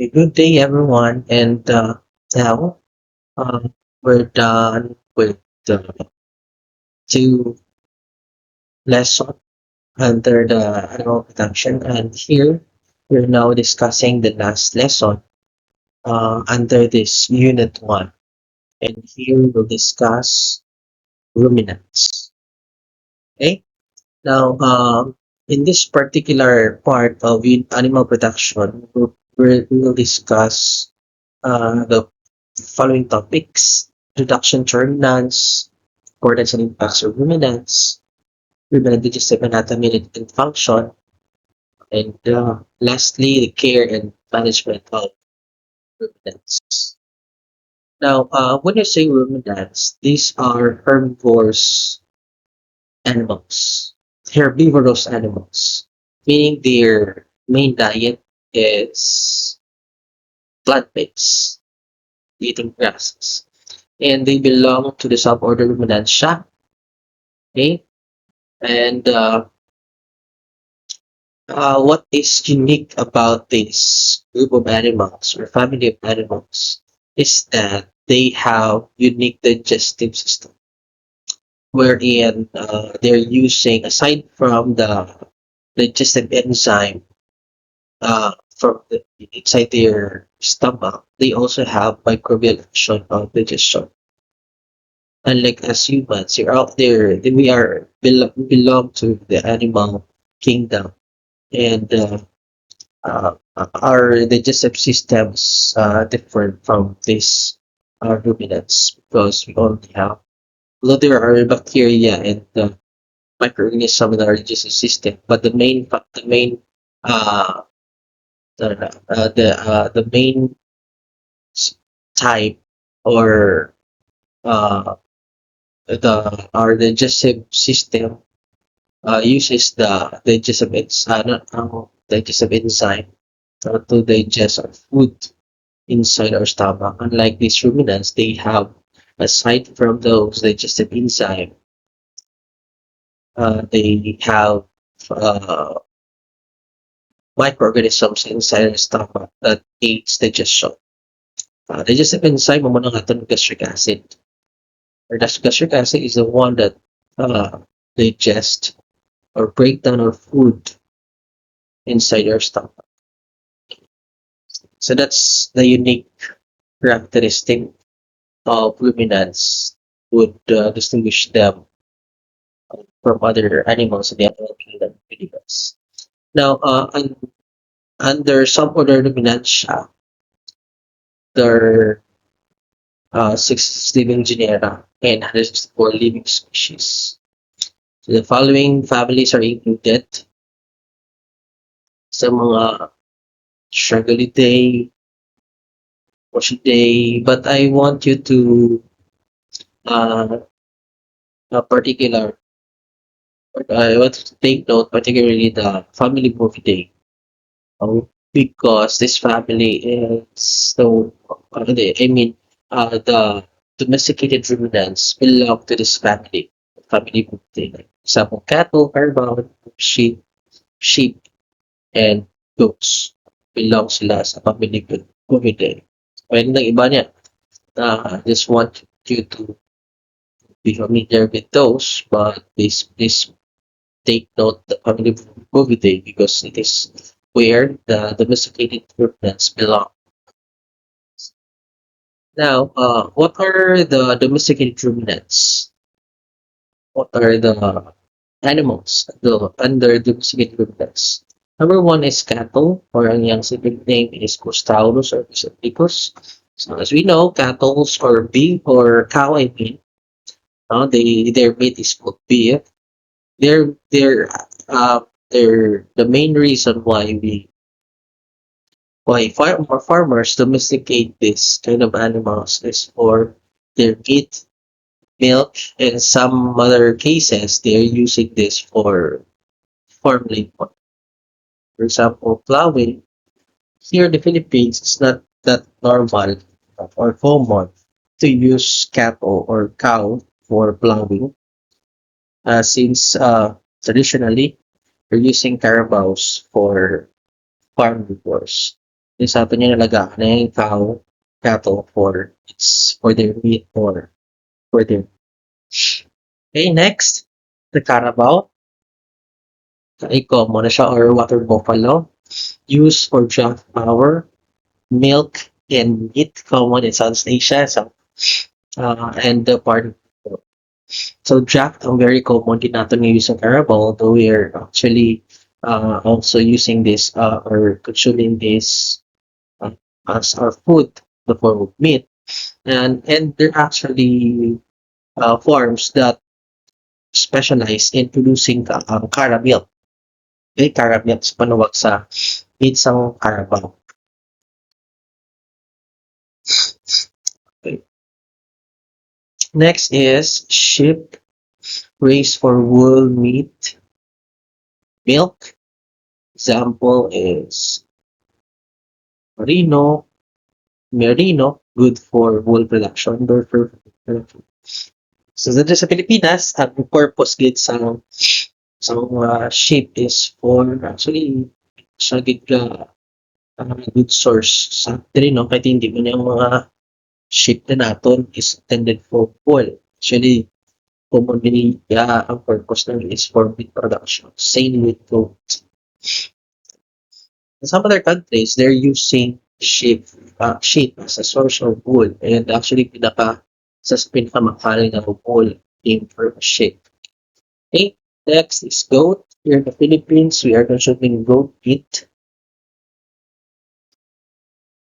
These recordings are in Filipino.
A good day, everyone. And now we're done with the two lessons under the animal protection. And here we're now discussing the last lesson under this unit one. And here we'll discuss ruminants. Okay. Now, in this particular part of animal protection, we will discuss the following topics: introduction to ruminants, importance and impacts of ruminants, ruminant digestive anatomy and function, and lastly, the care and management of ruminants. Now, when you say ruminants, these are herbivores animals, herbivorous animals, meaning their main diet is plant-based, eating grasses, and they belong to the suborder Ruminantia. Okay, and what is unique about this group of animals or family of animals is that they have unique digestive system, wherein they're using, aside from the digestive enzyme from inside their stomach, they also have microbial action of digestion. Unlike as humans, you're out there, we are belong to the animal kingdom, and our digestive systems different from these ruminants because we only have, although there are bacteria and microorganisms in our digestive system, but the main uh, the main type or uh, the our digestive system uses the digestive enzyme to digest our food inside our stomach. Unlike these ruminants, they have, aside from those digestive enzyme, they have uh, microorganisms inside our stomach that aids digestion. Digestive enzyme, mo nga ito ng gastric acid. Or gastric acid is the one that digest or break down our food inside our stomach. So that's the unique characteristic of ruminants would distinguish them from other animals in the animal kingdom universe. Now, under some order Ruminantia, there are 6 living genera and 164 living species. So the following families are included sa mga Troglodytae, Orchidae, but I want you to uh, particular I want to take note particularly the family Bovidae, because this family is so I mean the domesticated ruminants belong to this family Bovidae. Like example, cattle, carabao, sheep, and goats belong sila sa family Bovidae. Pwede ng iba niya. I just want you to be familiar with those, but please take note the family Bovidae because it is where the domesticated ruminants belong. Now, what are the domesticated ruminants? What are the animals under domesticated ruminants? Number one is cattle, or ang iyang scientific name is Costaurus or Pisaticus. So as we know, cattle or beef or cow, I mean, their meat is called beef. They're the main reason why farmers domesticate this kind of animals is for their meat, milk, and some other cases they're using this for farm labor. For example, plowing. Here in the Philippines, it's not that normal or common to use cattle or cow for plowing, since traditionally we're using carabaos for farm labors. Sa ato niya nalagaan na yung cattle for their meat or for their. Okay, next, the Carabao. Common na siya or water buffalo. Used for draft power, milk, and meat. Common in Southeast Asia. And the part. So draft ang very common din natin yung use ng Carabao, although we are actually also using this or consuming this as our food, the form of meat. And there are actually farms that specialize in producing caramel. Okay, caramel is panuwag sa pitsang Carabao. Okay. Next is sheep raised for wool, meat, milk. Example is merino, good for wool production, or for production. So dito sa Pilipinas, ang purpose gid sa sheep is for actually siya gid ka good source sa diri no kahit hindi mo yung mga sheep na naton is intended for wool. Actually, commonly ang purpose ng is for meat production. Same with goat. In some other countries, they're using sheep as a source of wool. And actually, sa pinakamahal na wool came from sheep. Okay, next is goat. Here in the Philippines, we are consuming goat meat.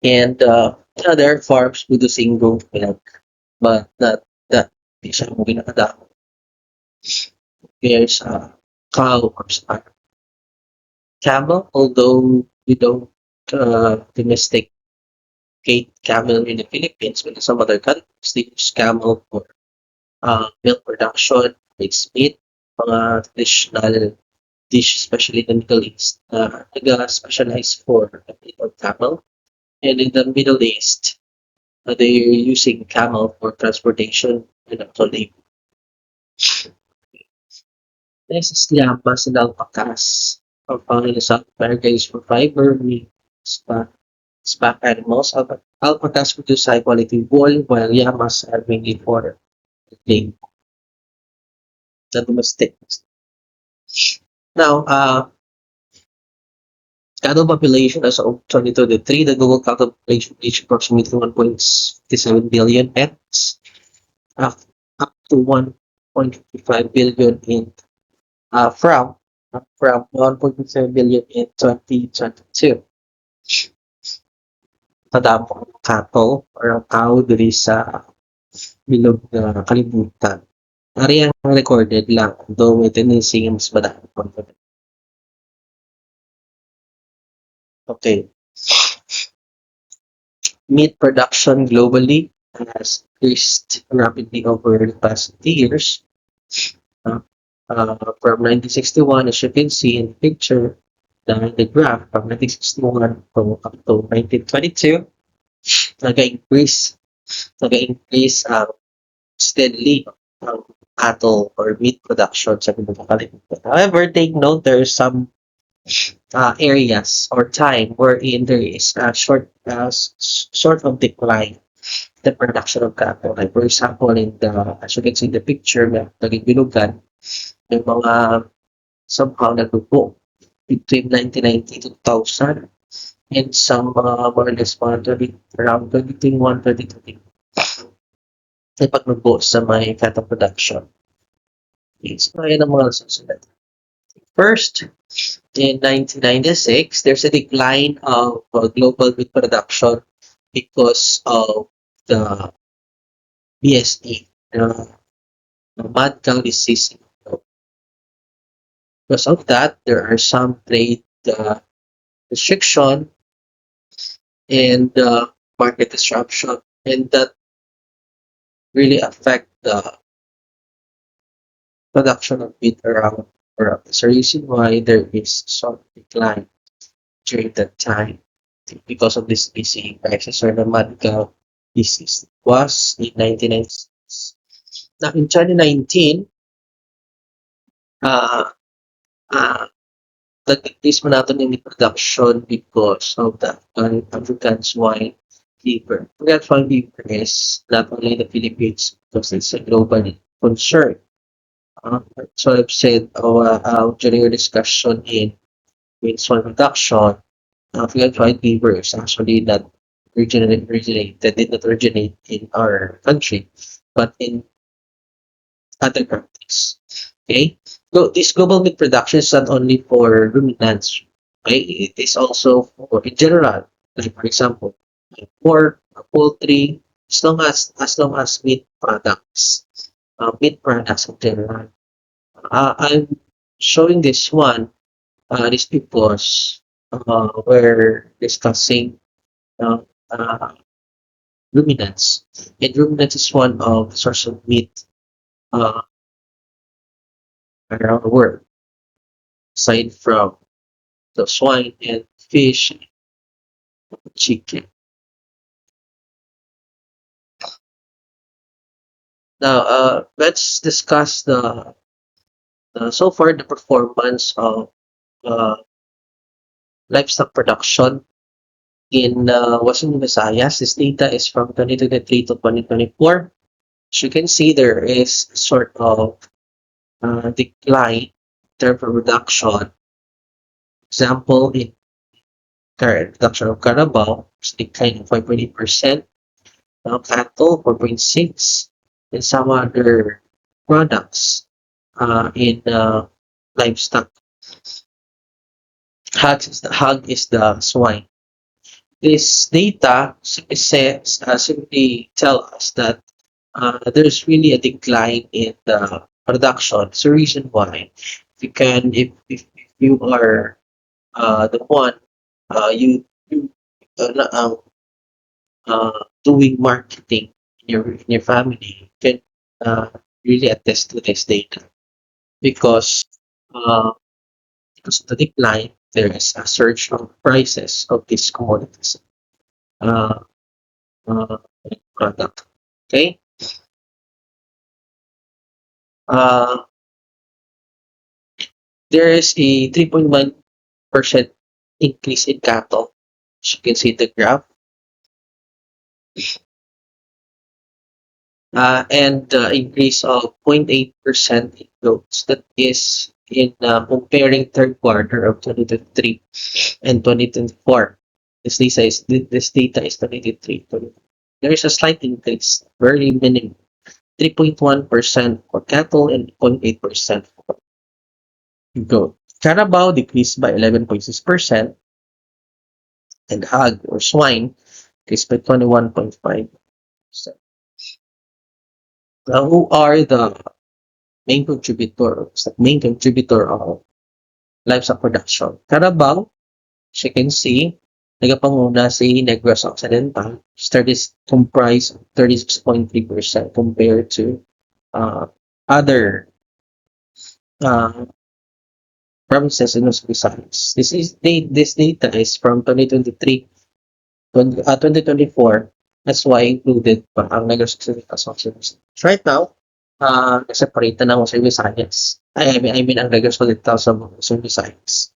And there are farms producing goat milk, but not that di siya mo ginakadako. There's cow or camel, although we don't domesticate camel in the Philippines, but in some other countries, they use camel for milk production, it's meat, mga traditional dish, especially in the Middle East, nag-specialize for the meat of camel. And in the Middle East, they're using camel for transportation and also labor. Next is llamas and alpacas. Found in the South America is for fiber, meat, pack animals. Alpacas produce high quality wool, while llamas are mainly for the domestic. Now, cattle population as of 2023, the global cattle population reached approximately 1.57 billion pets, up to 1.55 billion from 1.7 billion in 2022. Kadamo ang cattle or ang cow diri sa bilog na kalibutan. Ari ang recorded lang, though may tendency nga mas madami pa. Okay. Meat production globally has increased rapidly over the past 20 years. From 1961, as you can see in the picture, the graph from 1961 up to 1922, nag-increase steadily ang cattle or meat production sa pinagkakalimutan. However, take note there are some areas or time wherein there is a sort of decline the production of cattle. Like for example, as you can see in the picture, naging binugan, yung mga somehow nagbubo between 1990 to 2000 and some more or less around 2021, 2020. Ay pagnubo sa may cattle production. So, ayan ang mga susunod. First, in 1996, there's a decline of global meat production because of the BSE, the mad cow disease. Because of that, there are some trade restriction and market disruption, and that really affect the production of meat around Europe. That's the reason why there is some decline during that time because of this BCE crisis or the mad cow disease. Was in 1996. Now in 2019, nag-decrease man nato ng meat production because of the African swine fever. African swine fever is not only in the Philippines because it's a global concern. So I've said during our discussion in with swine production, African swine fever is actually not did not originate in our country, but in other countries. Okay? So this global meat production is not only for ruminants. Okay? It is also for in general. Like for example, pork, poultry, as long as meat products in general. I'm showing this one. This because we're discussing uh, uh, ruminants, and ruminants is one of the source of meat uh, around the world, aside from the swine and fish, chicken. Now, let's discuss so far the performance of uh, livestock production in Western Visayas. This data is from 2023 to 2024. As you can see, there is sort of decline in terms of reduction. Example, in current production of Carabao, it's decline of 5.8%. Cattle 4.6, and some other products in livestock. Hog is the swine. This data simply tell us that there's really a decline in the production. It's the reason why. If you are the one you doing marketing in your family, you can uh, really attest to this data because uh, because of the decline, there is a surge of prices of these commodities uh, uh, product. Okay, uh, there is a 3.1% increase in cattle. As you can see the graph, and increase of 0.8% in goats. That is in comparing third quarter of 2023 and 2024. This data is 2023. There is a slight increase, very minimal, 3.1% for cattle and 0.8% for goat. Carabao decreased by 11.6%, and hog or swine decreased by 21.5%. Now, who are the main contributor of livestock production? Carabao, as you can see, nagapanguna si Negros Occidental, studies comprise 36.3% compared to other uh, provinces in Los Visayas. This data is from 2023, 2024. That's why included pa ang Negros Occidental sa Occidental. Right now, separate na ng Los Visayas. I mean ang Negros Occidental sa Los Visayas.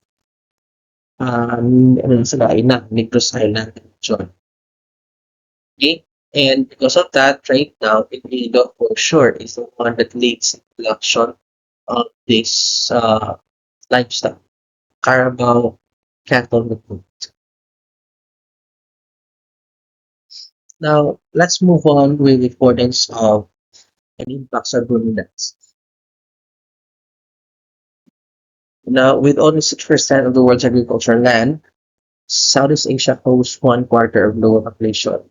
Ano na sila, Negros Island region. Okay? And because of that, right now, Iloilo for sure is the one that leads in production of this livestock, Carabao, cattle, and goat. Now, let's move on with the importance of and impacts of ruminants. Now, with only 6% of the world's agricultural land, Southeast Asia hosts one quarter of global population.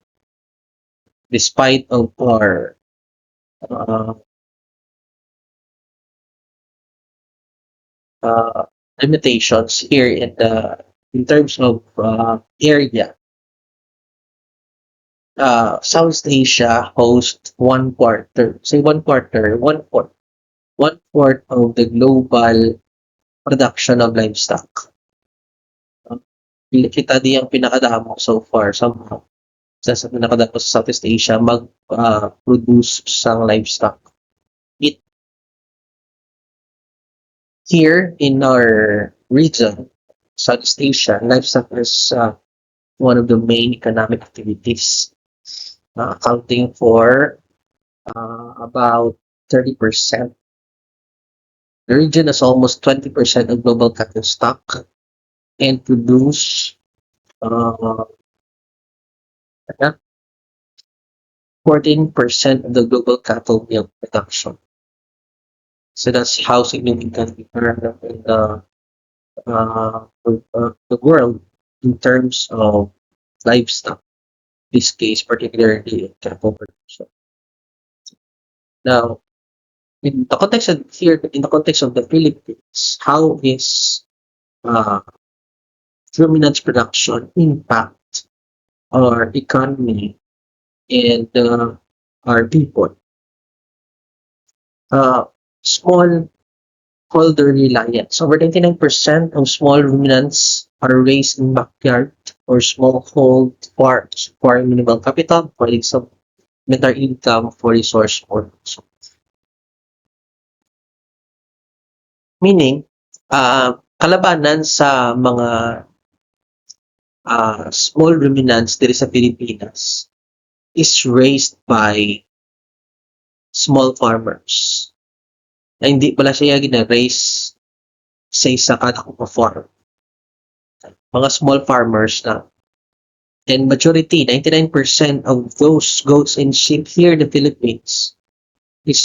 Despite of our uh, limitations here in terms of area, Southeast Asia hosts one fourth of the global production of livestock. Kita di ang pinakadamo so far somehow. Sa pinakadamo sa Southeast Asia mag-produce sang livestock. It here in our region, Southeast Asia, livestock is one of the main economic activities, accounting for about 30%. The region has almost 20% of global cattle stock and produce uh, 14% of the global cattle milk production. So that's how significant we are in the world in terms of livestock. In this case, particularly in cattle production. Now, in the context of here, in the context of the Philippines, how is uh, ruminants production impact our economy and our people? Uh, Small holder reliance. Over 99% of small ruminants are raised in backyard or smallhold farms, requiring minimal capital, providing supplementary income for resource owners. Meaning, kalabanan sa mga small ruminants dito sa Pilipinas is raised by small farmers. Na hindi pala siya gina-raise sa isa kada farm. Mga small farmers na. And majority, 99% of those goats and sheep here in the Philippines is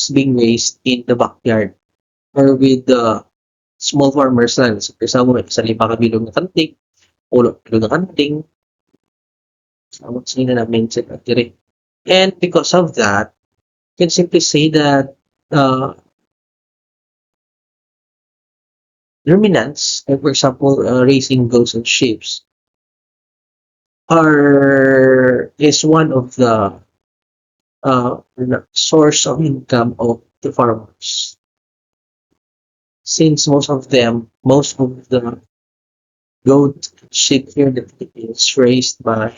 being raised in the backyard or with the small farmers lang. So, for example, sa 5 kabilog na kanting, 10 kabilog na kanting, sino na mention at dire. And because of that, you can simply say that ruminants, like for example, raising goats and sheep, is one of the source of income of the farmers. Since most of the goat sheep here in the Philippines raised by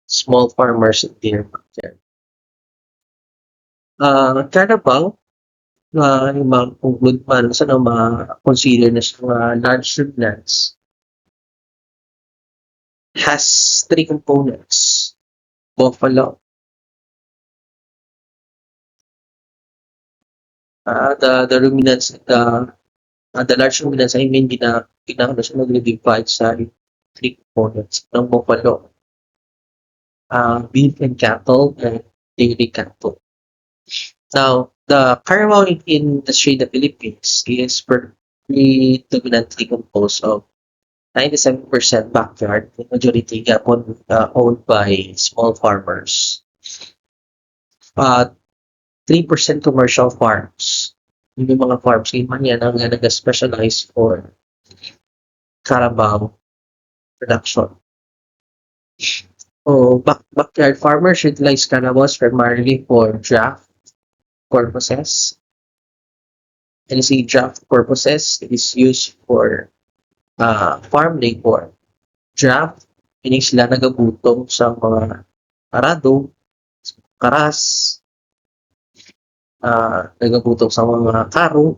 small farmers in their backyard. Carabao, yung mga conclude man sa ma-consider na sa large ruminants has 3 components. Buffalo, the ruminants, the large ruminants, I mean, pinakano siya nag-divide sa 3 components ng buffalo, beef and cattle, and dairy cattle. Now, the Carabao industry in the Philippines is predominantly composed of 97% backyard, the majority owned by small farmers. 3% commercial farms. Yung mga farms, man yan ang nag-specialize for Carabao production. Backyard farmers utilize Carabaos primarily for draft purposes. And see, draft purposes, it is used for farm labor. Draft, hindi sila nagabutong sa mga arado, karas, nagabutong sa mga karo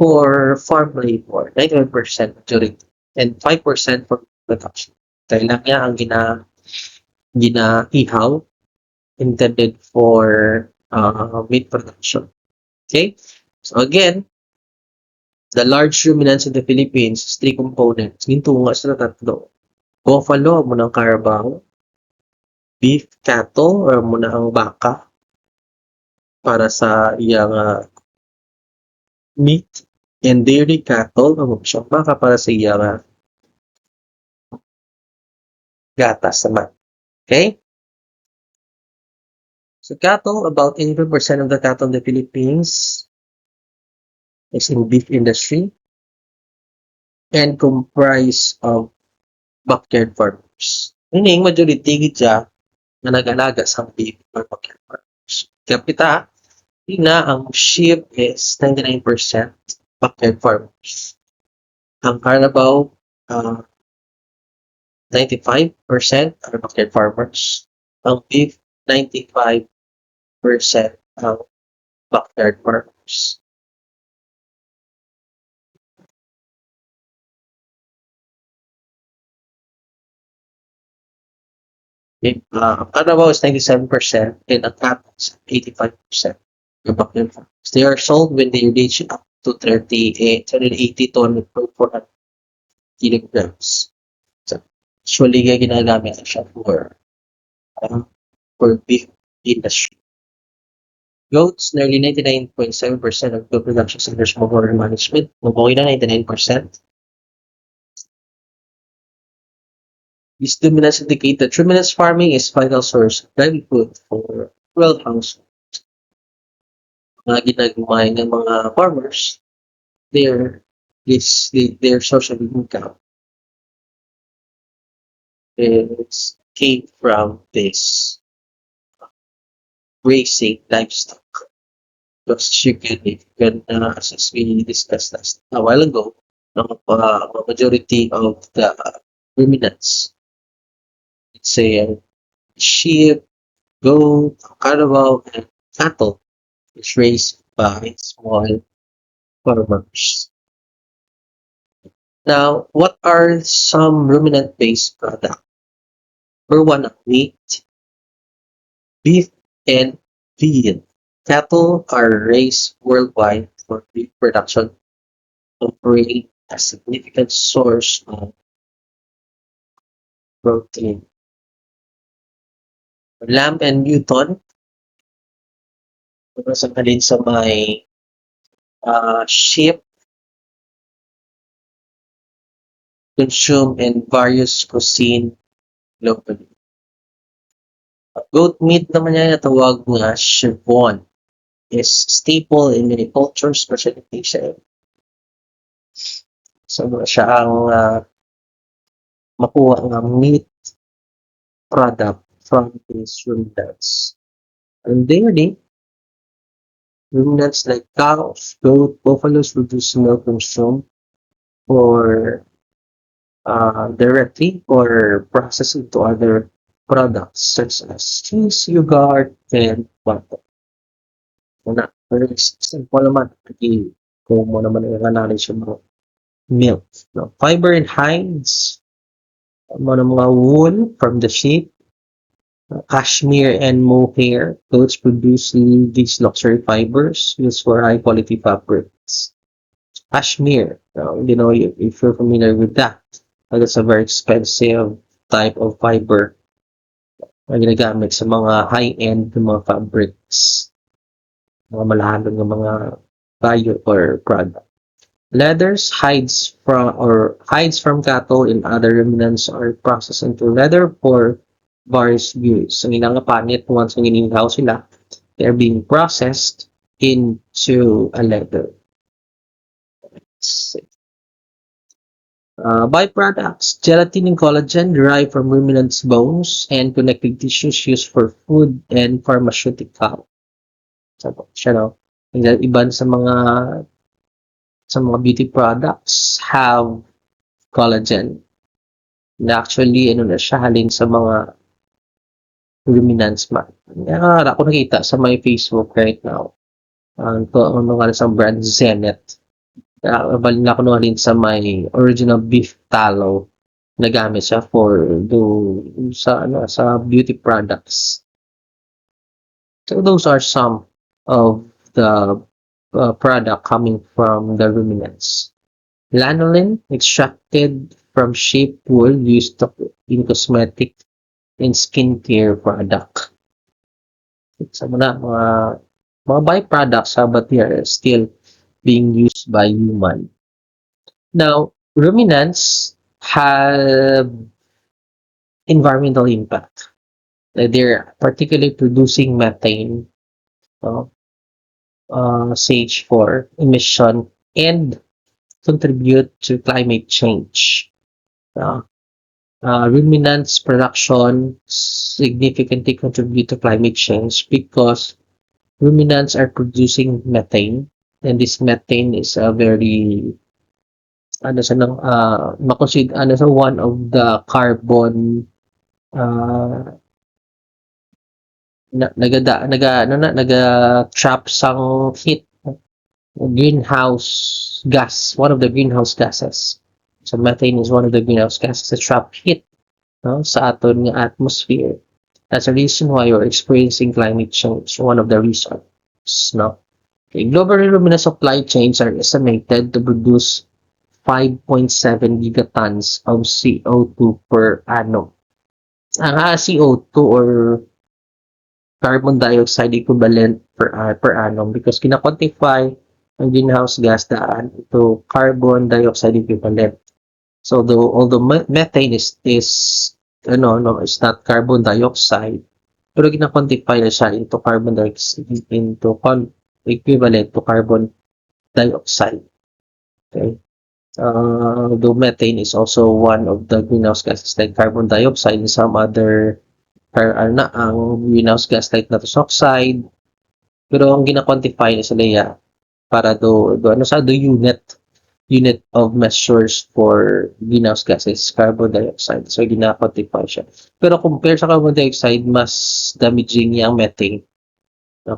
for farm labor, 91% majority, and 5% for production. Dahil lang niya ang gina-ihaw intended for meat production. Okay? So again, the large ruminants in the Philippines is 3 components. Ginto nga sa tatlo. Buffalo, muna ang Carabao. Beef, cattle, or muna ang baka para sa iyang meat. And dairy cattle, ang siyang baka para sa iyang gatas naman. Okay? So cattle, about 80% of the cattle in the Philippines is in beef industry and comprise of backyard farmers. Meaning, majority gitya na nag-alaga sa beef or backyard farmers. Kapita, ang sheep is 99% backyard farmers. Ang Carabao, 95% are backyard farmers. Ang beef, 95% ang backyard farmers. Carabao is 97% and ang cattle is 85%. They are sold when they reach up to 38, 180 to 400 kilograms. So, usually ginagamit siya for beef industry. Goats, nearly 99.7% of the production centers for water management. Mabuhay na 99%. These dominants indicate that ruminants farming is vital source of livelihood for rural households. Mga ginagumay ng mga farmers, their source of income came from this raising livestock. Because you can as we discussed a while ago, the majority of the ruminants, let's say sheep, goat, carabao, and cattle, is raised by small farmers. Now, what are some ruminant-based products? Number one, meat, beef, and veal. Cattle are raised worldwide for beef production, offering a significant source of protein. Lamb and mutton, sasalin sa may sheep, consumed in various cuisine globally. Goat meat naman niya natawag na chevron is staple in many cultures, especially Asia. So, siya ang makuha ng meat product from these ruminants. And dairy, ruminants like cows, goat, buffaloes produce milk consumed or directly or processed into other products such as cheese, yogurt, and butter. Una, very simple naman. Kung mo naman natin siya mga milk. No? Fiber and hides, mga wool from the sheep, cashmere and mohair. Goats produce these luxury fibers used for high quality fabrics. Cashmere, if you're familiar with that, that's a very expensive type of fiber na ginagamit sa mga high-end mga fabrics, mga malahalong ng mga tayo or product. Leathers, hides from cattle and other ruminants are processed into leather for various use. Ang inangapanit, once ang inihaw sila, they're being processed into a leather. Byproducts, gelatin and collagen derived from ruminants' bones and connective tissues used for food and pharmaceutical. Iban sa mga beauty products have collagen. And actually, halin sa mga ruminants man. Ako nakita sa my Facebook right now. Sa brand Zenith. Balin ako halin sa may original beef tallow na gamit siya sa beauty products. So those are some of the product coming from the ruminants. Lanolin, extracted from sheep wool used in cosmetic and skincare product. Sa mga byproducts, but they are still being used by human. Now, ruminants have environmental impact. They're particularly producing methane, CH4 emission, and contribute to climate change. Ruminants production significantly contribute to climate change because ruminants are producing methane, and this methane is a very one of the carbon naga-trap sang heat, greenhouse gas, one of the greenhouse gases. So methane is one of the greenhouse gases that trap heat sa aton nga atmosphere. That's the reason why you're experiencing climate change, one of the reasons. No? Okay, global luminous supply chains are estimated to produce 5.7 gigatons of CO2 per annum. Ang CO2 or carbon dioxide equivalent per annum because kina-quantify ang greenhouse gas daan to carbon dioxide equivalent. So although methane is is not carbon dioxide, pero kina-quantify na siya into carbon dioxide equivalent to carbon dioxide. Okay. Though methane is also one of the greenhouse gases like carbon dioxide and some other ang greenhouse gas like nitrous oxide. Pero ang gina-quantify na sila para do unit of measures for greenhouse gases, carbon dioxide. So, gina-quantify siya. Pero compare sa carbon dioxide, mas damaging yung methane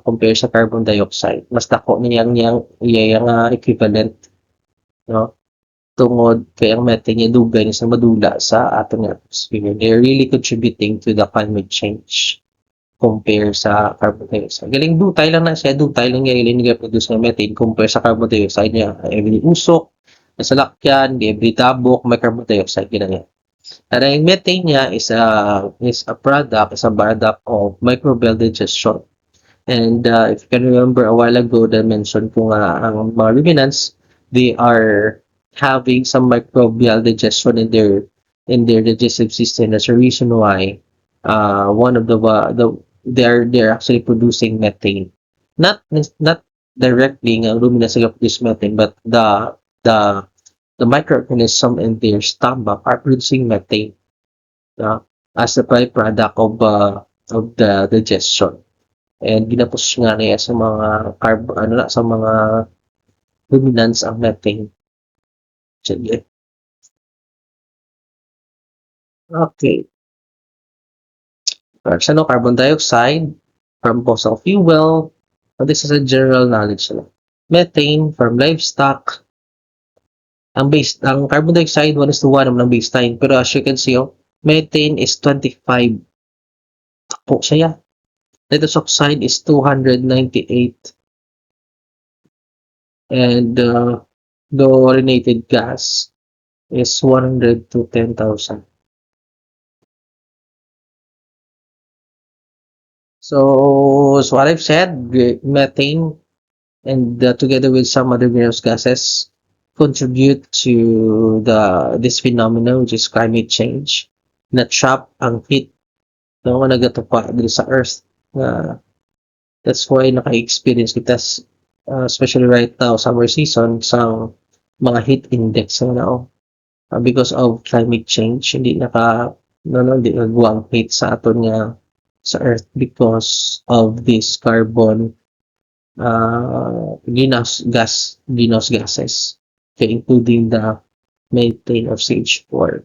compare sa carbon dioxide. Mas dako na yung equivalent. No? Tungod kay ang methane niya dugay na sa madula sa atong atmosphere. They're really contributing to the climate change compare sa carbon dioxide. Galing dutay lang na siya, dutay lang niya yung nag-produce ng methane compare sa carbon dioxide niya. Every usok, sa lakyan, every tabok, may carbon dioxide ginanya. And ang methane niya is a product of microbial digestion. And if you can remember a while ago, I mentioned ko nga ang mga ruminants, they are having some microbial digestion in their digestive system. That's the reason why one of they're actually producing methane. Not directly ng ruminants produce methane, but the microorganism in their stomach are producing methane as a byproduct of the digestion. And ginapos nga niya sa mga sa mga ruminants ang methane. Sige. Okay. First, carbon dioxide from fossil fuel. This is a general knowledge. Methane from livestock. Ang carbon dioxide 1:1 ng baseline. Pero as you can see, methane is 25. Po siya. Nitrous oxide is 298. And the chlorinated gas is 100 to 10,000. So what I've said, methane and together with some other greenhouse gases contribute to this phenomenon which is climate change na trap ang heat no nagatupa dito sa earth. That's why naka-experience kita especially right now summer season sa mga heat index because of climate change hindi nagbuwang heat sa aton nga sa earth because of this carbon greenhouse gases, okay, including the methane of CH4.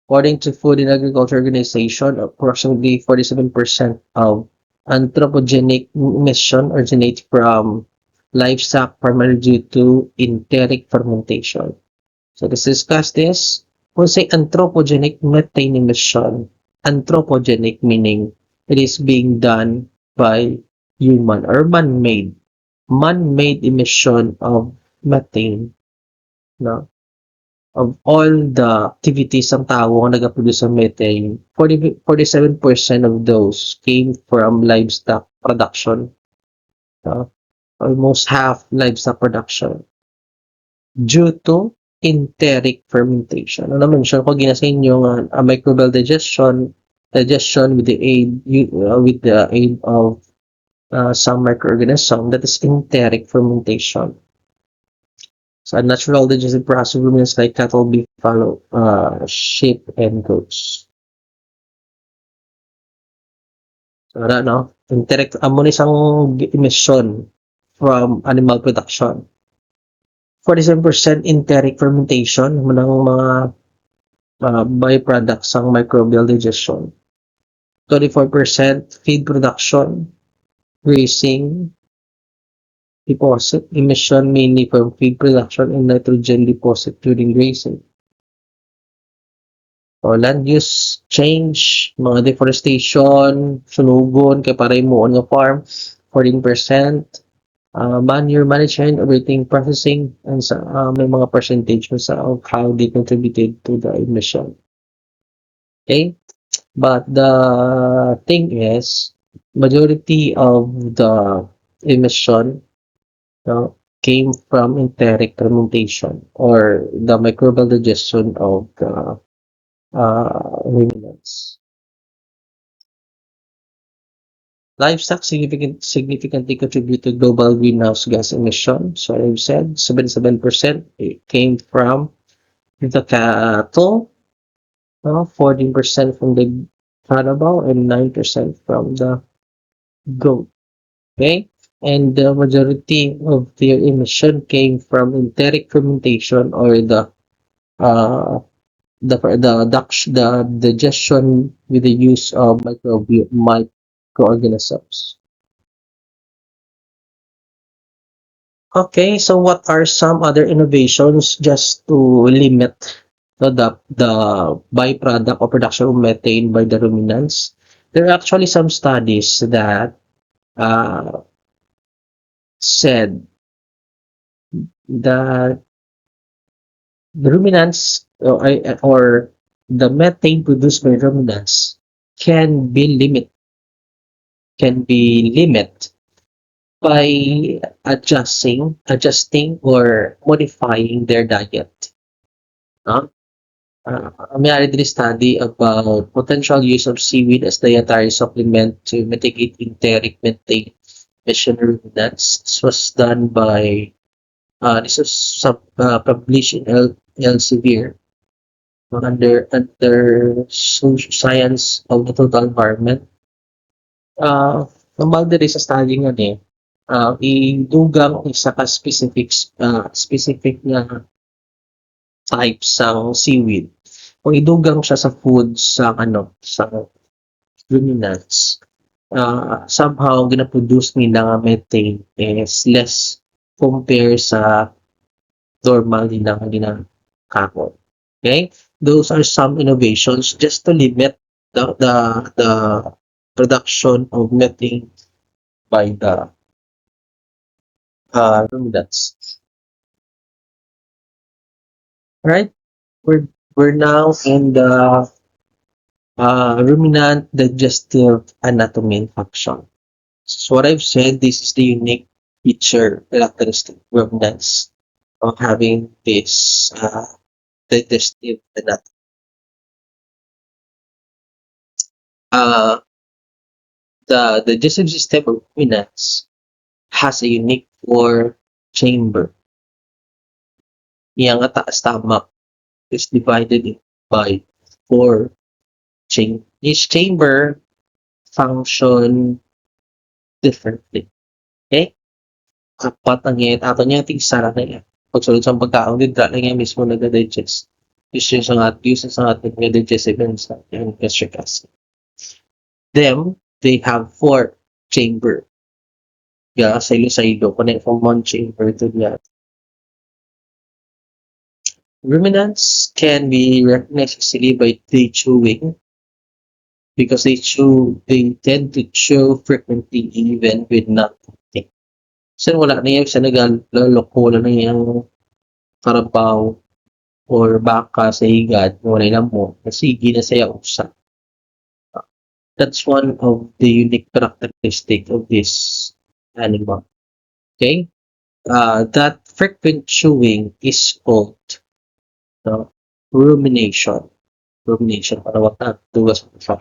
According to Food and Agriculture Organization, approximately 47% of anthropogenic emission originate from livestock primarily due to enteric fermentation. So let's discuss this. When we say anthropogenic methane emission, anthropogenic meaning it is being done by human or man-made emission of methane, no? Of all the activities ng tao ang nag-produce ng methane, 47% of those came from livestock production. Almost half livestock production due to enteric fermentation. Ano mention ko ginasa inyo nga microbial digestion with the aid of some microorganism, that is enteric fermentation. So a natural digestive process of ruminants like cattle, beef, fallow, sheep, and goats. So enteric amon isang emission from animal production. 47% enteric fermentation ng mga byproducts ng microbial digestion. 24% feed production, grazing, deposit, emission mainly from feed production and nitrogen deposit during grazing. O land use change, mga deforestation, sunugon, kay para imuon nga farm, 14%. Manure management, everything processing, and sa may mga percentage sa of how they contributed to the emission. Okay? But the thing is, majority of the emission came from enteric fermentation or the microbial digestion of the ruminants. Livestock significantly contribute to global greenhouse gas emissions. So I've said 77% it came from the cattle, 14% from the carabao, and 9% from the goat. Okay? And the majority of their emission came from enteric fermentation or the digestion with the use of microorganisms. Okay, so what are some other innovations just to limit the byproduct or production of methane by the ruminants? There are actually some studies that said that the ruminants or the methane produced by ruminants can be limited by adjusting or modifying their diet. May I read a study about potential use of seaweed as dietary supplement to mitigate enteric methane emission ruminants. This was done by this was published in Elsevier under Science of the Total Environment. Normal diri sa study nga ni idugang isa ka specific na type sang seaweed. Kung idugang siya sa food sa ruminants, somehow gina-produce nila nga methane is less compare sa normal nila nga ginakakon. Okay? Those are some innovations just to limit the production of methane by the ruminants. Right? We're now in the ruminant digestive anatomy and function. So what I've said, this is the unique feature characteristic of ruminants of having this digestive anatomy. The digestive system of ruminants has a unique four chamber. Iyang stomach is divided by four chambers. Each chamber function differently. Okay? Apat ang yan. Ato niya tigsara na yan. Pagsulod sa pagkaon, didra lang yan mismo nag-digest. Use sa ating digestive enzyme and gastric acid. Them, they have four chamber. Yeah, silo-silo. Connect from one chamber to the other. Ruminants can be recognized easily by they chewing because they tend to chew frequently even with not eating. So wala na yung sa nagaloko na yung karabaw or baka sa higad, wala lang mo, sige na saya usa. That's one of the unique characteristic of this animal. Okay? That frequent chewing is called rumination. Rumination, para wata, dugas sa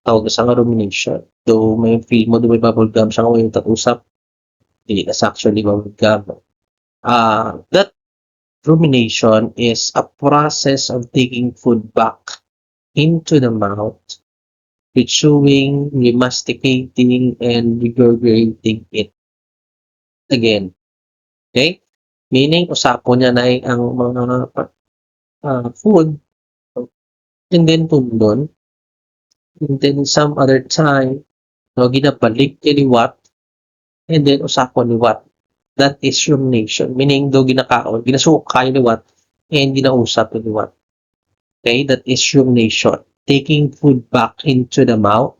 tawag sa nga rumination. Though may feel mo, may bubble gum siya kung yung tatusap, that's actually bubble gum. That rumination is a process of taking food back into the mouth, chewing, remasticating, and regurgitating it again. Okay? Meaning, usapo niya na ang mga food, and then tundon, and then some other time, ginabalik liwat, and then usapo liwat. That is rumination, meaning do ginakaon, ginasukay liwat, and ginausap liwat. Okay, that is rumination. Taking food back into the mouth.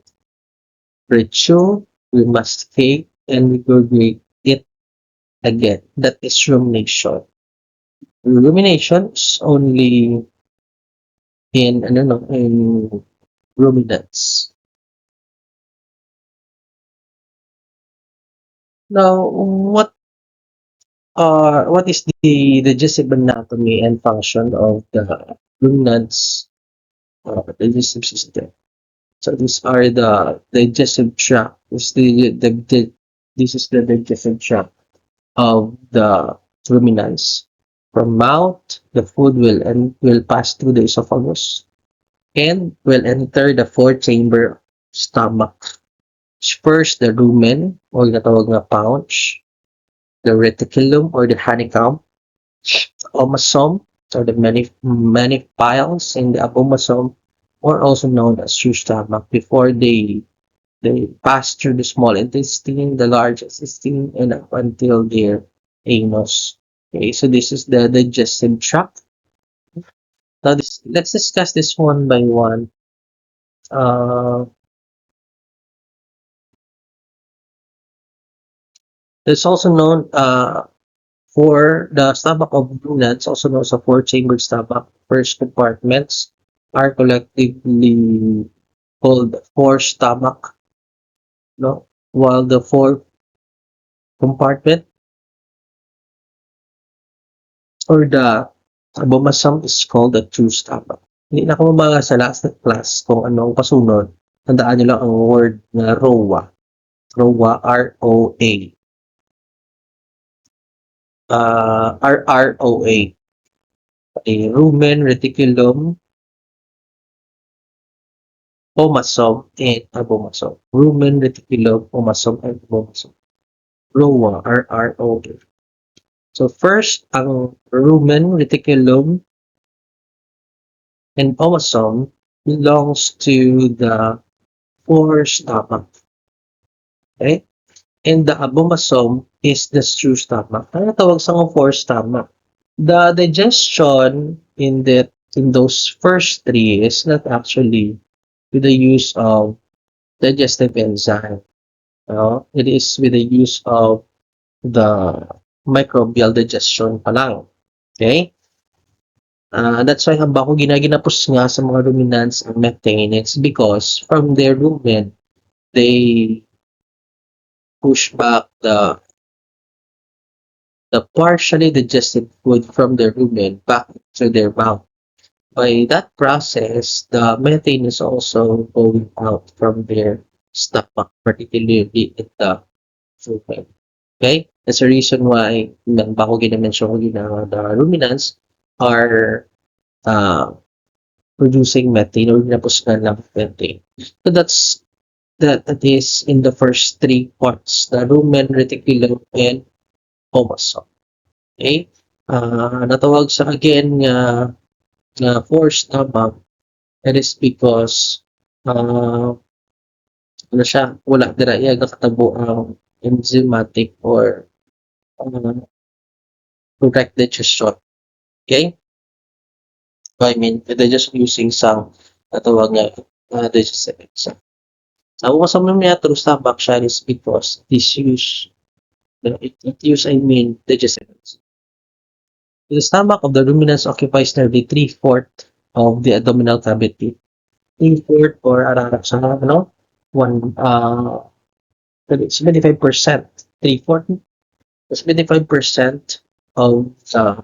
We chew, we masticate, and regurgitate it again. That is rumination. Rumination is only in, I don't know, in ruminants. Now, what is the digestive anatomy and function of the ruminants digestive system? So these are the digestive tract. This is the digestive tract of the ruminants. From mouth, the food will pass through the esophagus and will enter the fourth chamber stomach. First, the rumen or the tawag na pouch, the reticulum or the honeycomb, omasome or the many piles in the abomosome, or also known as true stomach, before they pass through the small intestine, the large intestine, and up until their anus. Okay, so this is the digestive tract. Now, let's discuss this one by one. Uh, it's also known for the stomach of ruminants, also known as a four-chambered stomach. First compartments are collectively called forestomach, no? While the fourth compartment or the abomasum is called the true stomach. Hindi na ako mabanga sa last na class kung ano ang kasunod. Tandaan nyo lang ang word na ROA. ROA, R-O-A. R-R-O-A. Rumen, reticulum, omasum, and abomasum. Rumen, reticulum, omasum, and abomasum. ROA, R-R-O-A. So first, ang rumen, reticulum, and omasum belongs to the forestomach. Okay? And the abomasum is the true stomach. Ano tawag sa forestomach? The digestion in those first three is not actually with the use of digestive enzyme. It is with the use of the microbial digestion pa lang. Okay? That's why hamba ko ginaginapos nga sa mga ruminants ang methane. It's because from their rumen, they push back the partially digested food from their rumen back to their mouth. By that process, the methane is also going out from their stomach, particularly in the rumen. Okay? That's the reason why bako ginamention ko the ruminants are producing methane or ginapuskan lang methane. So that is in the first three parts, the rumen, reticulum, and omasum. Okay? Natawag sa again nga forestomach. That is because ano siya, wala dira iya nakatabo ang enzymatic or correct digestion. Okay? I mean, they're just using some natawag nga digestive enzyme. Ang kasama niya through stomach siya is because it use digestive enzyme. The stomach of the ruminants occupies nearly 3/4 of the abdominal cavity. 3/4 or ararap sa ano? 75%. 3/4? 75% of the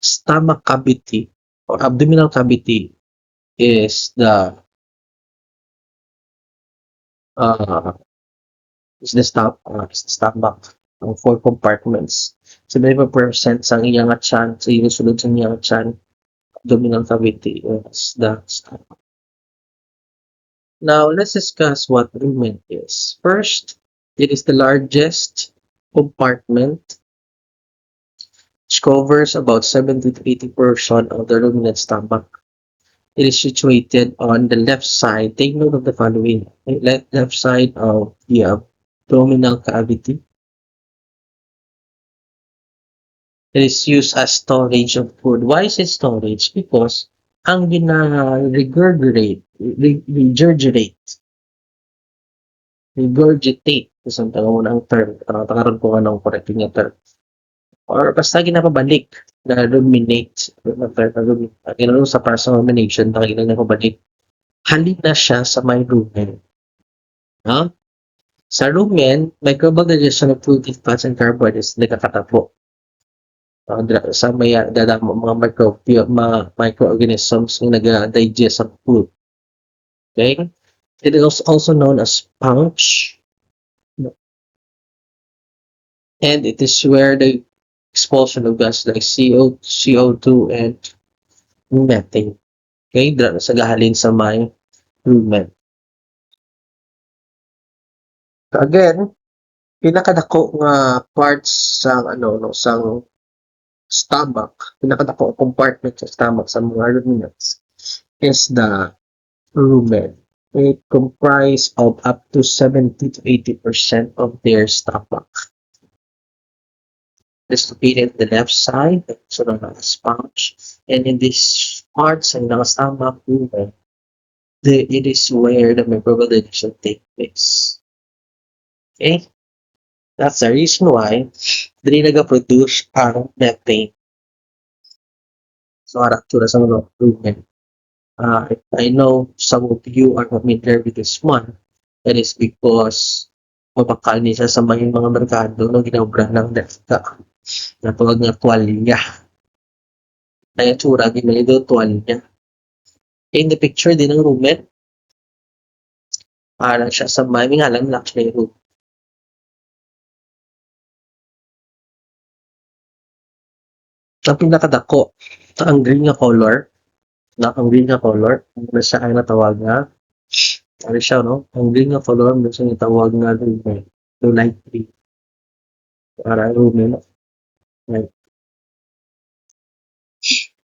stomach cavity or abdominal cavity is the stomach ng 4 compartments. 75% sa iyang tiyan, sa iyong sulod sa iyang tiyan, abdominal cavity is the stomach. Now, let's discuss what rumen is. First, it is the largest compartment which covers about 70 to 80% of the ruminant stomach. It is situated on the left side. Take note of the following. Left side of the abdominal cavity. It is used as storage of food. Why is it storage? Because ang regurgitate, isang tanong ang term, takaroon ko anong correct nga term. Or basta ginapabalik, na ruminate, ginano sa personal rumination, ginapabalik, halina siya sa may rumen. No? Sa rumen, microbial digestion of food, fats, and carbohydrates nagkakatapo. Sa may dadamo mga microorganisms yung nag-digest of food. Okay? It is also known as pouch. And it is where the expulsion of gas like CO2 and methane. Okay? Sa gahalin sa may rumen. Again, pinakadako nga parts sa sa stomach, pinakadako compartment sa stomach sa mga ruminants is the rumen. It comprise of up to 70 to 80% of their stomach. It's located in the left side, so known as pouch, and in this parts ng stomach rumen, it is where the microbial digestion takes place. Okay? That's the reason why dili nag-produce ang methane. So, harap sa mga rumen. I know some of you are familiar with this one. That is because mapakal niya sa may mga merkado no ginobra ng defta na tawag nga tuwalya. Kaya tsura ginali do tuwalya. In the picture din ng rumen, para siya sa may ngalan lang siya yung rumen. Ang pinakadako, ang green nga color, ang green nga color, ano siya ang natawag nga, ano siya, no? Ang green nga color, ano siya natawag nga rumen. So, light green. Para rumen, right?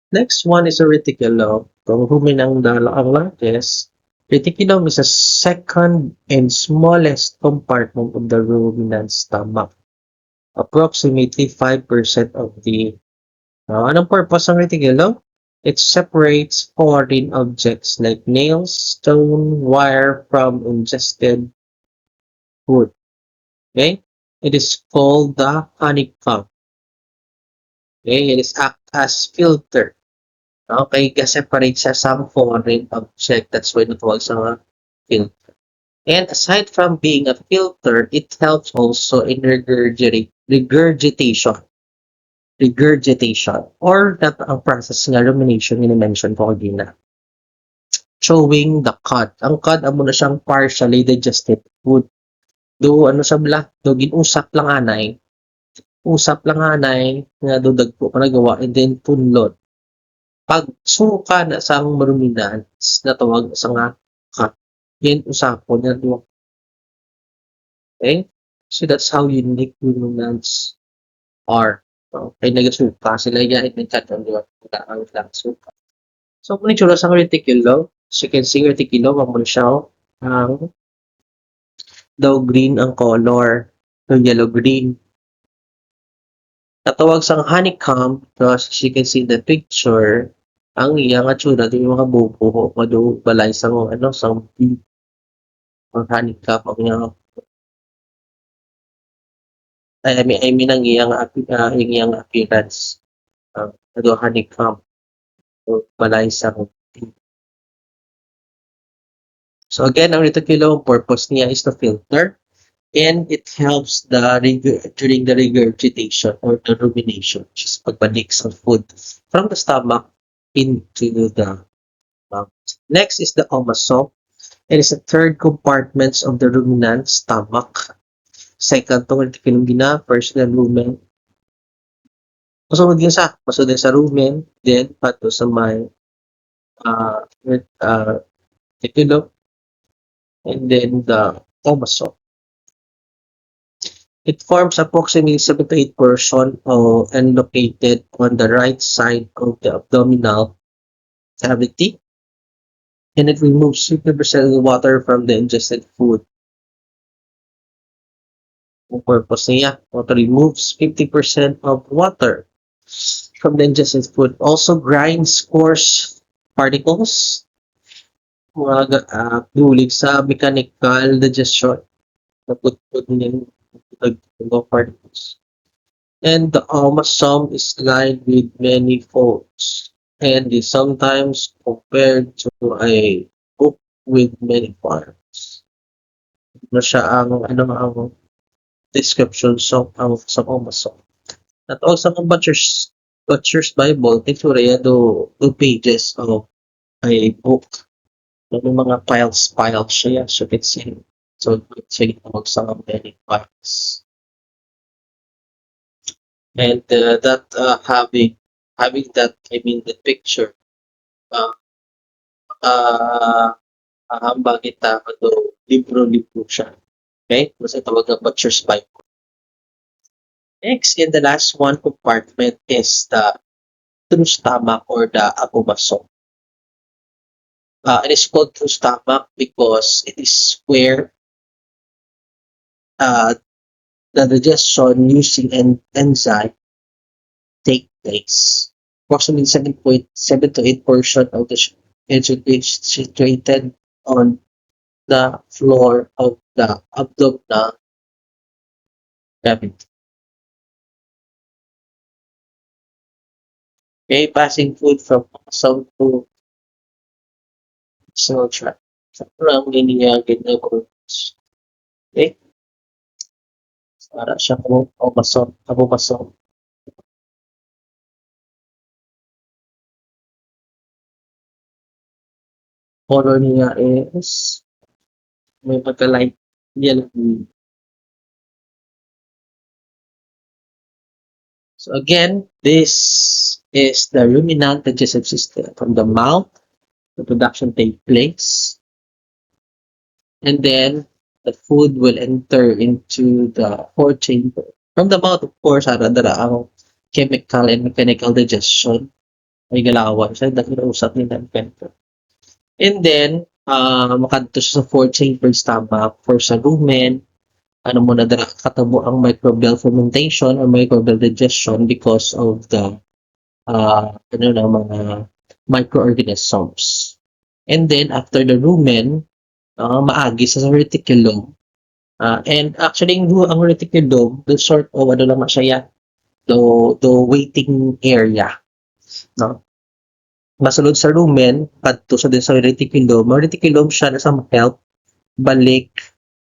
Next one is a reticulum. Kung rumen ang largest, reticulum is a second and smallest compartment of the ruminant stomach. Approximately 5% of the anong purpose ng reticulum? It separates foreign objects like nails, stone, wire from ingested food. Okay? It is called the honeycomb. Okay? It is act as filter. Okay? Separate siya some foreign object. That's why natawag sa filter. And aside from being a filter, it helps also in regurgitation. Or that ang process nga rumination mention ko kanina. Chewing the cud. Ang cud amo na siyang partially digested food. Do sa bla, do ginusap lang anay. Usap lang anay nga do dagko panagawa and then punlot. Pag suka na sa ruminants na tawag sa nga cud, yan usapon na do. Okay? So that's how unique ruminants are. Ay nagasuka sila yan ng cud di ba? Ang suka. So, kung itsura sa reticulum, as you can see, reticulum, ang siya, ang daw green ang color, so yellow-green. Natawag sa honeycomb, so as you can see in the picture, ang iyang atsura, yung mga bubo, balay sa sa ang honeycomb, ang iyang I mean, ang iyang appearance, honeycomb, so balay sa So again, ang reticulum purpose niya is to filter and it helps during the regurgitation or the rumination, which is pagbalik sa food from the stomach into the mouth. Next is the omasum. It is the third compartment of the ruminant stomach. Second tong reticulum gina, first the rumen. Masunod din sa rumen, then pato sa may reticulum, and then the omasum. It forms approximately 78% and located on the right side of the abdominal cavity. And it removes 50% of the water from the ingested food. Ang purpose niya, it removes 50% of water from the ingested food. Also grinds coarse particles, mga bulig sa mechanical digestion. Naputput ng particles. And the omasome is lined with many folds and is sometimes compared to a book with many parts. Na siya ang description sa omasome. At also ang Butcher's Bible, ito rin the pages of a book. May mga piles siya. So it's ginawag sa many piles. And that having that, the picture, hambang kita libro siya. Okay? Kasi tawag na Butcher's Bible. Next, and the last one compartment is the true stomach or the abomasum. It is called true stomach because it is where the digestion using an enzyme take place. Approximately 7.7 to 8% of the is situated on the floor of the abdominal cavity. Okay, passing food from some to small tract. Sobrang liniyagin na groups. Okay? Para siya po abomasum. Color niya is may pagka-light yellow. So again, this is the ruminant digestive system. From the mouth, the production takes place. And then the food will enter into the fourth chamber. From the mouth, of course, dala ang chemical and mechanical digestion. May galawan siya, dahil usap nila ang pento. And then, makadto sa fourth chamber stomach for sa rumen, muna dala katabo ang microbial fermentation or microbial digestion because of the mga microorganisms. And then after the rumen, maagi sa reticulum. And actually ang reticulum, the sort of lang siya, the waiting area, no? Masulod sa rumen kadto sa din sa reticulum siya na sa help balik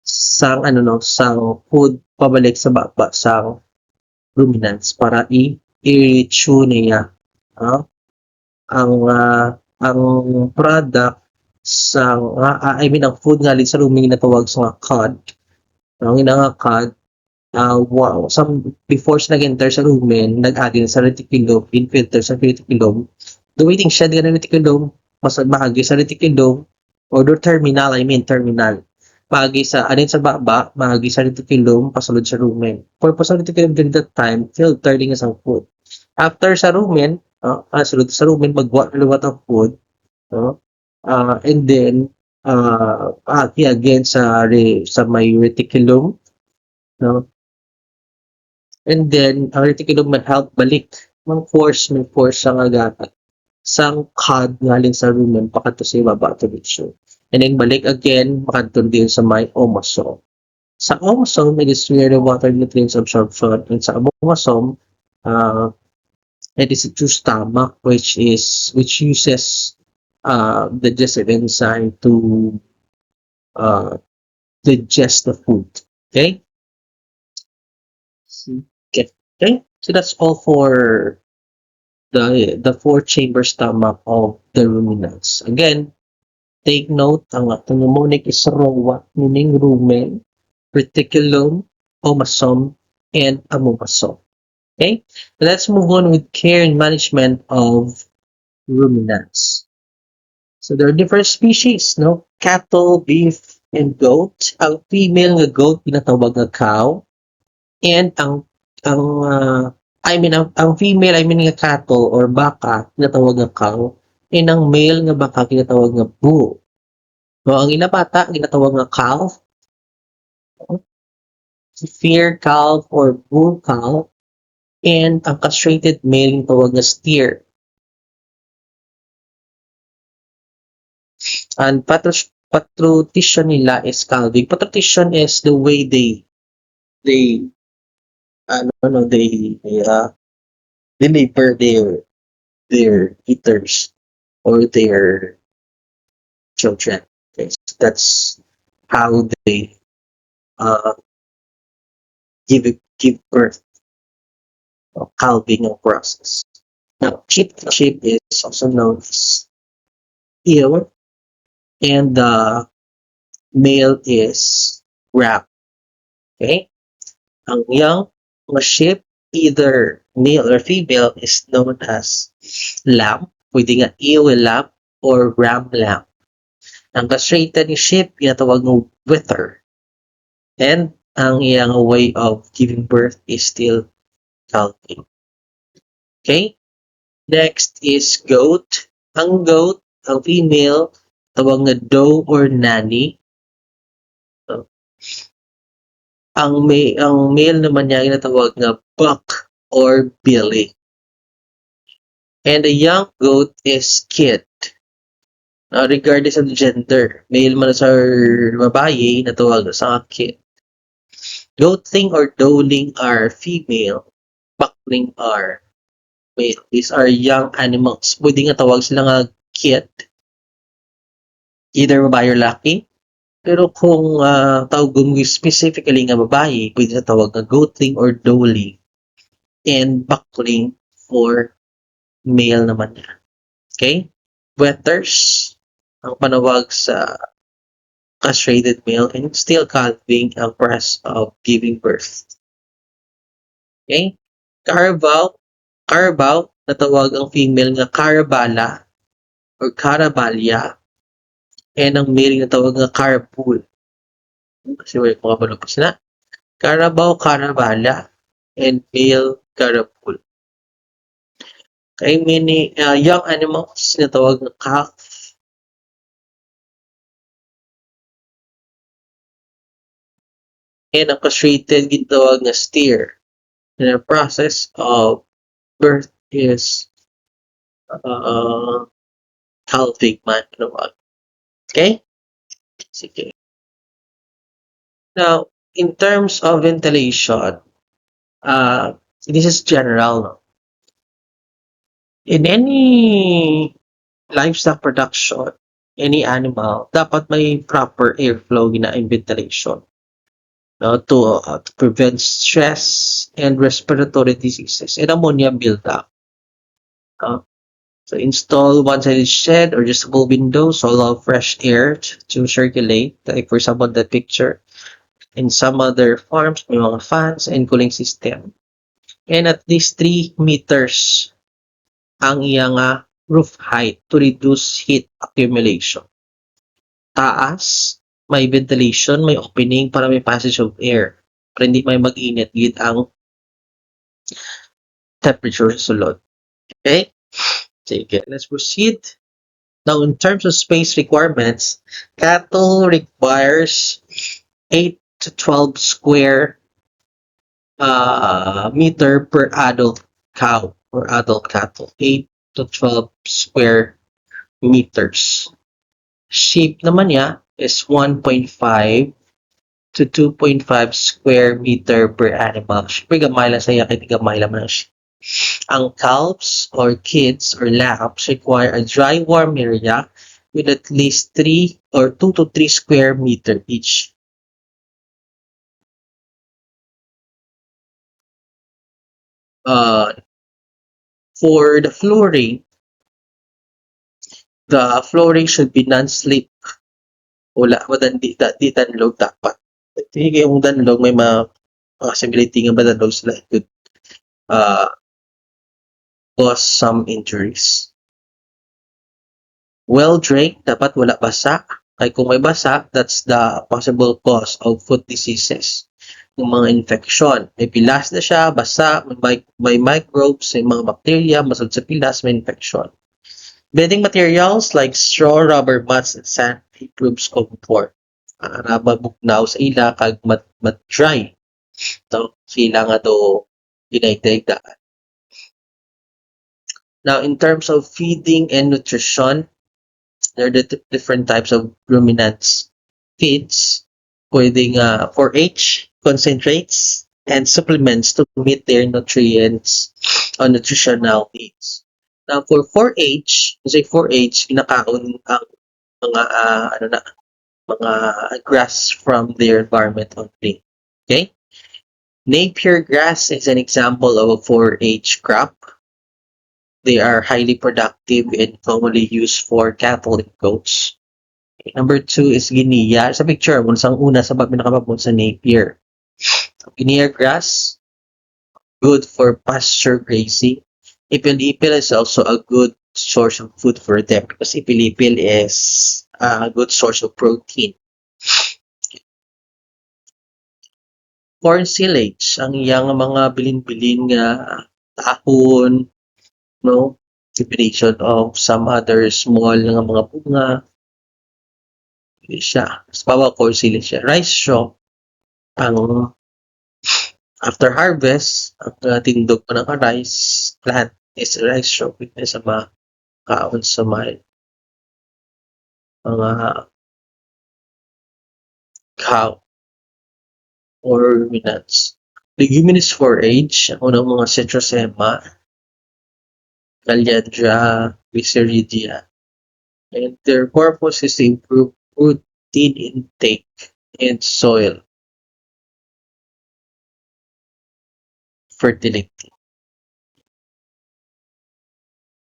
sang sang food pabalik sa baba sang ruminants para i-tune niya ang product sang ang food nga sa rumen na tawag sa cod. Ang nga cod before siya nag-enter sa rumen, nag-adi sa reticulum, infilter sa reticulum. The waiting siya din ng reticulum, mas bahagi sa reticulum or terminal, terminal. Mahagi sa sa baba, mahagi sa reticulum, pasulod sa rumen. Purpose sa reticulum during that time, filter din sa food. After sa rumen, sulod sa rumen, magwa-luwat ang food. And then, again sa may reticulum. No? And then, ang reticulum may help balik. May force sa agata. Sang cod ngaling sa rumen, pakato sa ibaba to picture. And then balik again, makadto din sa may omasome. Sa omasome, it is where the water nutrients absorption. And sa abomasome, it is a true stomach which uses the digestive enzyme to digest the food. Okay? Okay? So that's all for the four chamber stomach of the ruminants. Again, take note, ang mnemonic is ROA, meaning rumen, reticulum, omasome, and abomasome. Okay? Let's move on with care and management of ruminants. So there are different species, no? Cattle, beef, and goat. Ang female nga goat pinatawag nga cow. And ang female, nga cattle or baka pinatawag nga cow. And ang male nga baka kinatawag nga bull. So, ang inabata, ginatawag nga calf. Steer calf or bull calf. And ang castrated male, ginatawag nga steer. And patrutition nila is calving. Patrutition is the way they deliver their eaters or their children. Okay, so that's how they uh, give birth, or calving process. Now, sheep is also known as ewe, and the male is ram. Okay, ang young sheep, either male or female, is known as lamb, pwede nga ewe lamb or ram lamb. Ang castrated ni sheep, tinatawag ng wether. And ang iyang way of giving birth is still calving. Okay? Next is goat. Ang goat, ang female, tawag nga doe or nanny. So, ang male naman niya tinatawag nga buck or billy. And the young goat is kid. Regardless of gender, male man sa babae, natawag sa kid. Goatling or doeling are female. Buckling are male. These are young animals. Pwede nga tawag sila nga kid. Either babae or laki. Pero kung tawag mo specifically nga babae, pwede na tawag nga goatling or doeling. And buckling for male naman niya. Okay? Wethers, ang panawag sa castrated male, and still calving ang process of giving birth. Okay? Carabao, natawag ang female nga carabala or carabalia, and ang male natawag nga carapul. Kasi may mga balupos na. Carabao, carabala, and male carapul. Okay, many young animals natawag nga calf, and ang castrated gitawag nga steer. And the process of birth is calving man. Okay? Sige. Now, in terms of ventilation, this is general. No? In any livestock production, any animal, dapat may proper airflow na in ventilation. To prevent stress and respiratory diseases and ammonia buildup. So install one-sided shed or adjustable windows so allow fresh air to circulate. Like for example, the picture. In some other farms, may mga fans and cooling system. And at least 3 meters ang iyang roof height to reduce heat accumulation. Taas, may ventilation, may opening para may passage of air. Para hindi may mag-init gid ang temperature sulod. Okay? Sige, let's proceed. Now, in terms of space requirements, cattle requires 8 to 12 square meter per adult cow or adult cattle. 8 to 12 square meters. Sheep naman niya is 1.5 to 2.5 square meter per animal. Siyempre, gamay lang sa iya, kaya gamay lang ng sheep. Ang calves or kids or lambs require a dry warm area with at least 3 or 2 to 3 square meter each. For the flooring should be non-slip. Wala di danlog dapat. Hindi yung danlog may possibility nga ba danlog sila could cause some injuries. Well drained, dapat wala basa. Kaya kung may basa, that's the possible cause of foot diseases. Yung mga infection. May pilas na siya, basa, may microbes, may mga bacteria, masad sa pilas, may infection. Bedding materials like straw, rubber mats, and sand improves comfort. Para mabugnaw sa ila kag mat-dry. So, sila nga to ginaitigdaan. Now, in terms of feeding and nutrition, There are different types of ruminants feeds, pwedeng 4-H concentrates and supplements to meet their nutrients or nutritional needs. Now for 4-H, kasi 4-H kinakaon ang mga mga grass from their environment only. Okay? Napier grass is an example of a 4-H crop. They are highly productive and commonly used for cattle and goats. Okay, number 2 is Guinea. Sa picture, ang una sa pinakababon sa Napier. Guinea grass, good for pasture grazing. Ipil-ipil is also a good source of food for them because ipil-ipil is a good source of protein. Corn silage, ang iyang mga bilin-bilin nga dahon, no? Combination of some other small nga mga bunga. Siya. Mas bawa corn silage siya. Rice straw, ang after harvest, ang tindog pa ng rice plant is rice straw. Sa mga kaon sa mga cow or ruminants. Leguminous forage, ang unang mga Citrusema, Calyandra, Visceridia. And their purpose is to improve protein intake and soil fertility.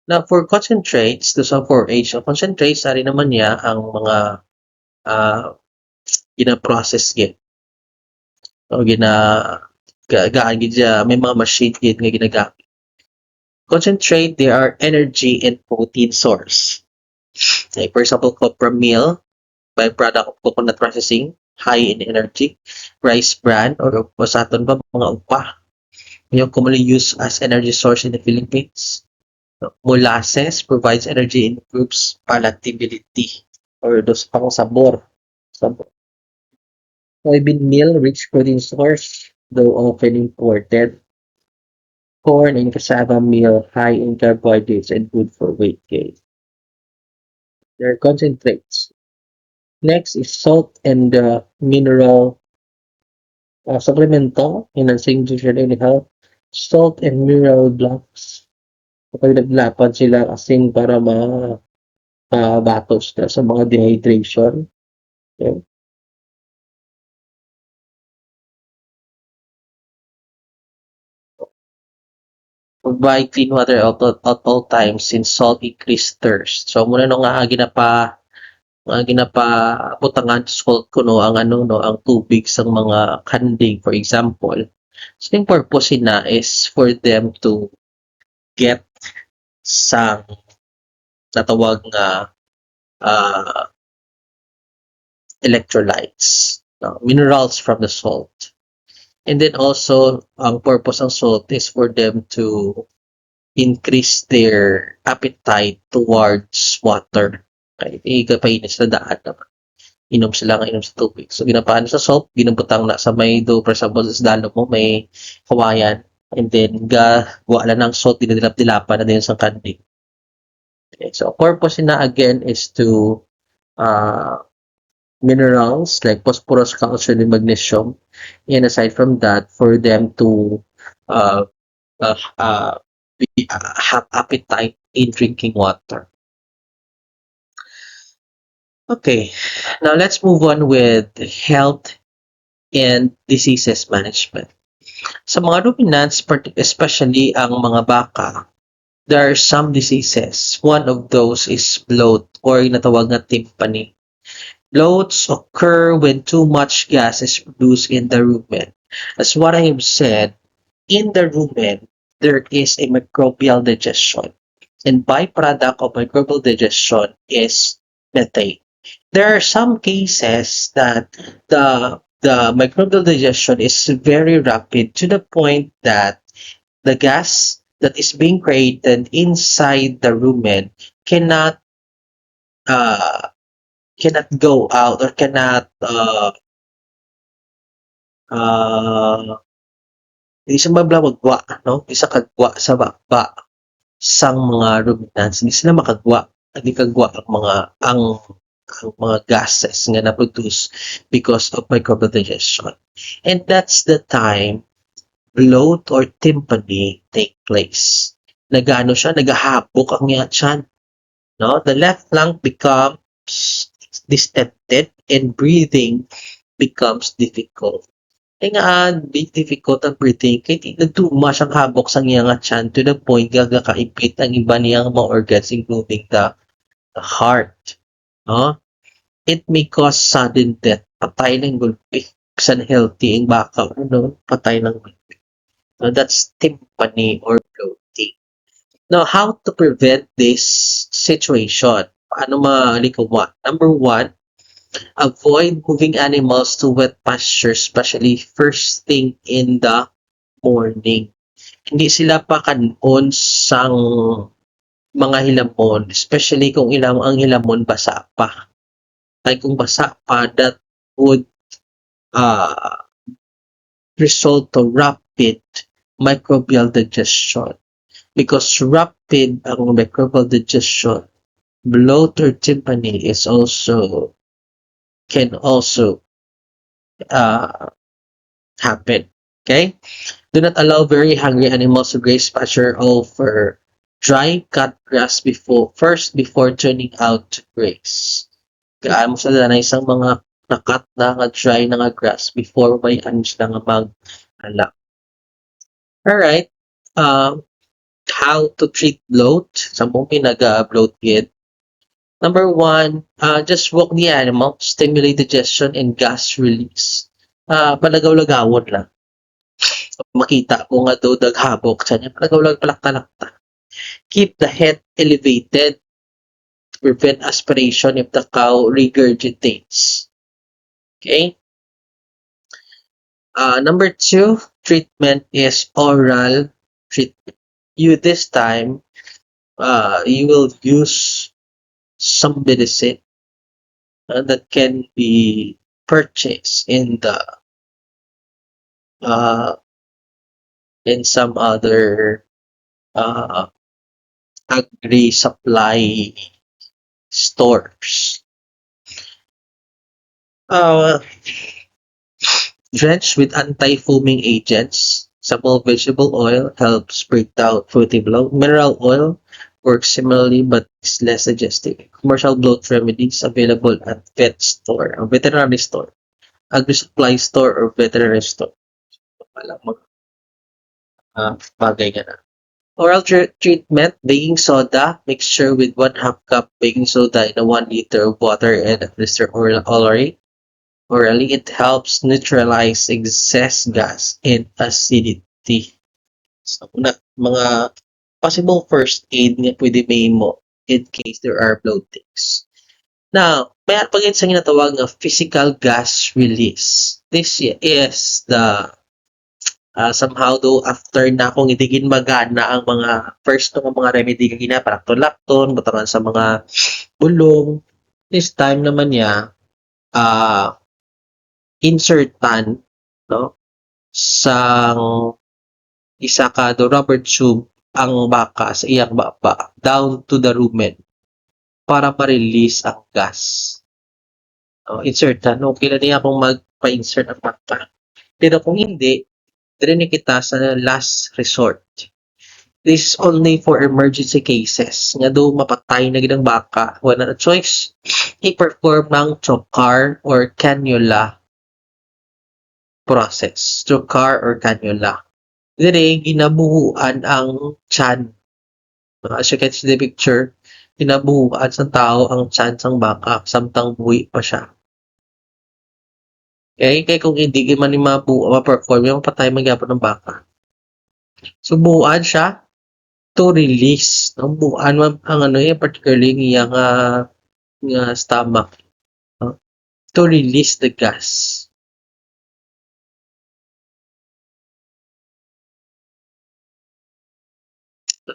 Now, for concentrates, to sa 4-H, so concentrates, ari naman niya ang mga gina-process yun. So, may mga machine yun nga ginagamit. Concentrate, they are energy and protein source. Like, for example, copra meal, byproduct of coconut processing, high in energy. Rice bran, or pasaton ba, mga upa. Yung commonly used as energy source in the Philippines. Molasses provides energy and improves palatability or those pang sabor. Soybean meal, rich protein source, though often imported. Corn and cassava meal, high in carbohydrates and good for weight gain. They're concentrates. Next is salt and mineral supplemental, enhancing nutrition and health. Salt and mineral blocks. Kapag naglapan sila kasing para batos na sa mga dehydration. Okay. Provide clean water at all times since salt increase thirst. So muna no nga butangan salt kuno ang ang tubig sa mga kanding, for example. So yung purpose na is for them to get sa natawag nga electrolytes, minerals from the salt. And then also, ang purpose ng salt is for them to increase their appetite towards water. Okay, ikapainis na daan naman. Inom sila sa tubig. So, ginapaan sa salt, ginabutang na sa may do, for example, sa dalo mo, may kawayan. And then, wala ng salt, dinadilap-dilapan na din sa kanding. Okay, so, purpose na again is to minerals like phosphorus, calcium, and magnesium. And aside from that, for them to have appetite in drinking water. Okay, now let's move on with health and diseases management. Sa mga ruminants, especially ang mga baka, there are some diseases. One of those is bloat or natawag na tympani. Bloats occur when too much gas is produced in the rumen. As what I have said, in the rumen, there is a microbial digestion. And byproduct of microbial digestion is methane. There are some cases that the microbial digestion is very rapid to the point that the gas that is being created inside the rumen cannot go out or cannot hindi siya mablawagwa, no? Isa kagwa sa baba sang mga ruminants, hindi sila makagwa. di kagwa ang mga gases nga na-produce because of microbial digestion. And that's the time bloat or tympany take place. Nagano siya, nagahabok ang iyang tiyan. No? The left lung becomes distended and breathing becomes difficult. Kaya nga, difficult ang breathing. Kaya nagtuma siyang habok sa iyang tiyan to the point gagakaipit ang iba niyang mga organs including the heart. No? It may cause sudden death. Patay ng gulpi. Kasi healthy ang baka. Patay ng gulpi. So that's tympany or bloating. Now, how to prevent this situation? Paano malikuman? Number one, avoid moving animals to wet pastures, especially first thing in the morning. Hindi sila pakanon sang mga hilamon, especially kung ang hilamon basa pa. Like kung basa pa, that would result to rapid microbial digestion. Because rapid ang microbial digestion, bloat or tympany can also happen. Okay? Do not allow very hungry animals to graze pasture over dry cut grass before turning out to graze. Gaan mo sa danay isang mga nakat na nga dry na nga grass before may anj na nga mag-alak. Alright. How to treat bloat? Sa mong pinag-bloat yet. Number one, just walk the animal, stimulate digestion and gas release. Palagaw-lagawon lang. Makita ko nga daw daghabok sa niya. Palagaw-palakta-lakta. Keep the head elevated to prevent aspiration if the cow regurgitates. Okay? Number two, treatment is oral treatment. This time, you will use some medicine that can be purchased in some other agri supply stores. Drench with anti-foaming agents. Sample vegetable oil helps break down fruity bloat. Mineral oil works similarly but is less suggestive. Commercial bloat remedies available at vet store or veterinary store, agri supply store or veterinary store. Bagay nga na. Oral treatment, baking soda, mixture with 1/2 cup baking soda in a 1 liter of water and administer orally. Orally, it helps neutralize excess gas and acidity. So, mga possible first aid nga pwede may mo in case there are bloatings. Now, may pagin sa ginatawag nga physical gas release. This is the somehow though after na kung idigin magana ang mga first ng mga remedy nga ginapalakton-lakton, butangan sa mga bulong. This time naman niya, insertan sang isa ka do rubber tube ang baka sa iyang baba down to the rumen para ma-release ang gas. Insertan. Okay na niya kung magpa-insert ang baka. Pero kung hindi, dili kita sa last resort. This is only for emergency cases. Nga do mapatay na gid ang baka. Wala na choice. I-perform ng trocar or cannula process. Trocar or cannula. Dire, ginabuhuan ang tiyan. As you can see the picture, ginabuhuan sa tao ang tiyan sang baka, samtang buhi pa siya. Okay? Kaya kung hindi man ni ma-perform, yung patay magyapon ng baka. So, buhuan siya to release. Ang buhuan ang particularly yung stomach. To release the gas.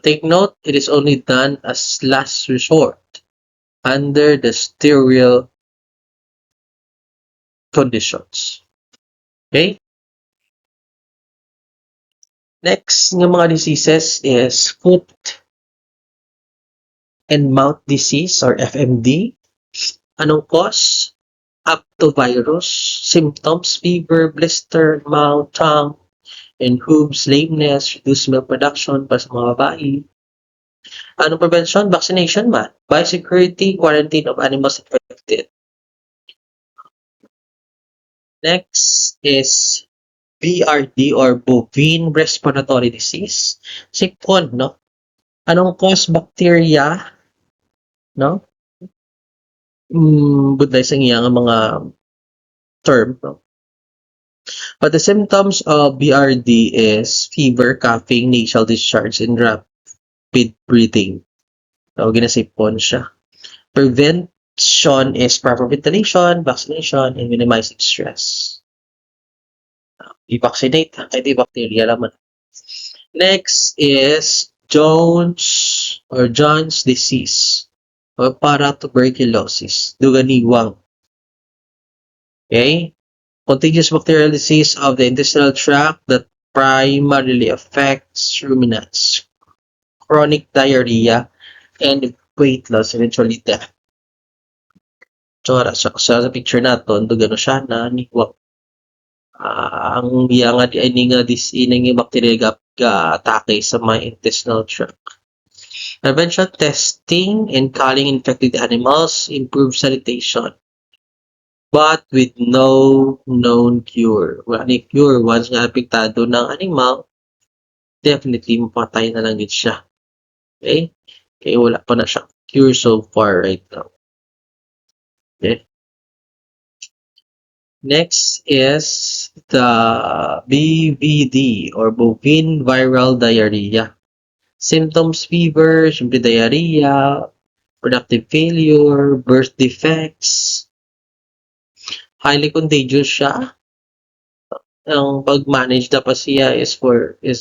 Take note, it is only done as last resort under the sterile conditions. Okay? Next ng mga diseases is foot and mouth disease or FMD. Anong cause? Aptovirus. Symptoms: fever, blister, mouth, tongue, and hooves, lameness, reduced milk production para sa mga babae. Anong prevention? Vaccination man. Biosecurity, quarantine of animals infected. Next is BRD or bovine respiratory disease. Sipon, no? Anong cause? Bacteria, no? Buday sa iya nga mga term, no? But the symptoms of BRD is fever, coughing, nasal discharge, and rapid breathing. So, ginasipon siya. Prevention is proper ventilation, vaccination, and minimizing stress. I-vaccinate, kahit bacteria naman. Next is Jones disease or paratuberculosis, duganiwang. Okay? Contagious bacterial disease of the intestinal tract that primarily affects ruminants. Chronic diarrhea and weight loss, eventually death. So, sa picture natin, dugano siya na niwang. Ang iya nga nga bacteria ga-atake sa mga intestinal tract. Prevention testing and culling infected animals, improve sanitation. But with no known cure. Wala ni cure. Once nga apektado ng animal, definitely mapatay na lang yun siya. Okay? Kaya wala pa na siya cure so far right now. Okay? Next is the BVD or bovine viral diarrhea. Symptoms: fever, syempre diarrhea, productive failure, birth defects. Highly contagious siya. Ang pag-manage dapat siya is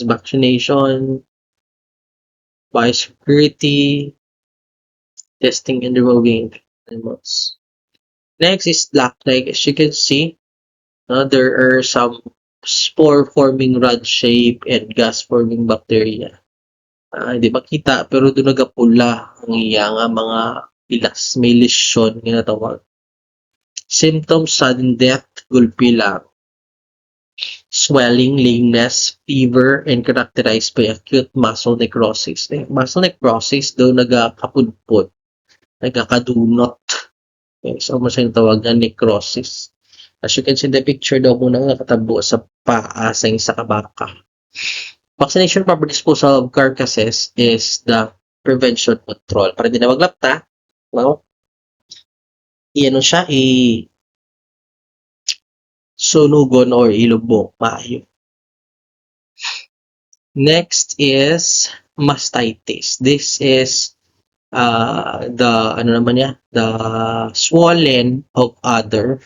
vaccination, biosecurity, testing and removing animals. Next is black leg. As you can see, there are some spore-forming rod-shaped and gas-forming bacteria. Hindi makita pero doon nagapula ang iya nga mga pilas, may lesion nga natawag. Symptoms: sudden death, gulpi lang. Swelling, lameness, fever, and characterized by acute muscle necrosis. Muscle necrosis daw nagakapudpod, nagakadunot. Okay, so masayang tawag na necrosis. As you can see in the picture daw muna nakatabo sa paa sa isa kabaka. Vaccination, proper disposal of carcasses is the prevention control. Para di na maglapta, well, iano siya, sunugon or ilubong, maayo. Next is mastitis. This is the swollen of udder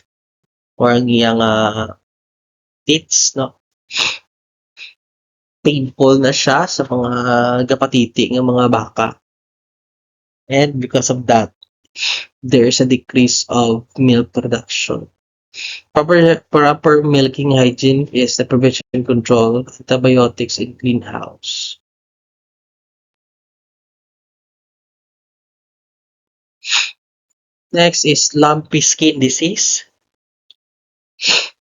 or ang iyang teats, no? Painful na siya sa mga gapatiti ng mga baka. And because of that, there's a decrease of milk production. Proper milking hygiene is the prevention and control, antibiotics, and clean house. Next is lumpy skin disease,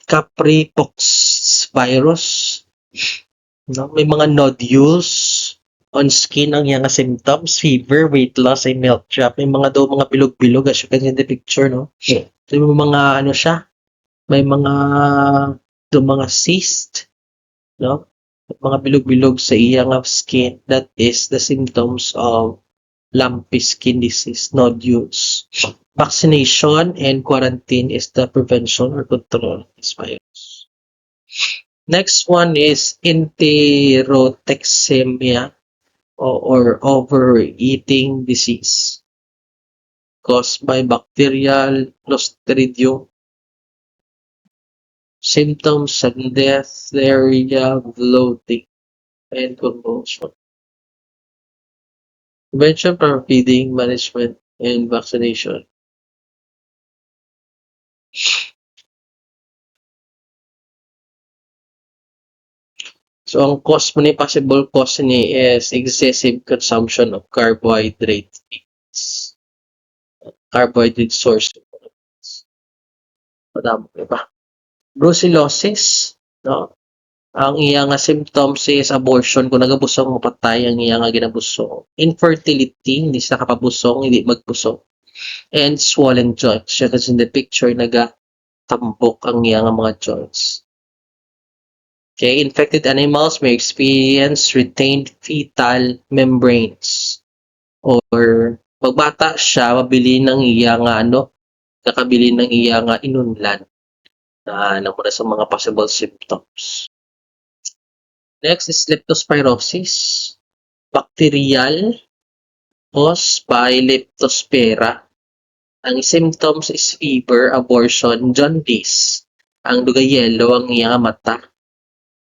Capripox virus. No? May mga nodules on skin ang iyang symptoms, fever, weight loss, and milk drop. May mga bilog-bilog as you can see in the picture, no? So, may mga may mga cyst, no? Mga bilog-bilog sa iyang skin. That is the symptoms of lumpy skin disease, nodules. Vaccination and quarantine is the prevention or control of this virus. Next one is enterotexemia or overeating disease caused by bacterial Clostridium. Symptoms: sudden death, diarrhea, bloating, and convulsion. Prevention, proper feeding, management, and vaccination. So, ang possible cause ni is excessive consumption of carbohydrate. Carbohydrate source. Madamo, diba? Brucellosis, no? Ang iya nga symptoms is abortion kung nagabusong mapatay ang iya nga ginabusong. Infertility, hindi sila kapabusong, hindi magbusong. And swollen joints. Siya kasi in the picture, nagatambok ang iya nga mga joints. Okay, infected animals may experience retained fetal membranes. Or pagbata siya, mabili ng iya nga kakabili ng iya nga inunlan na muna sa mga possible symptoms. Next is leptospirosis, bacterial caused by Leptospira. Ang symptoms is fever, abortion, jaundice. Ang dugay yellow ang iya nga mata.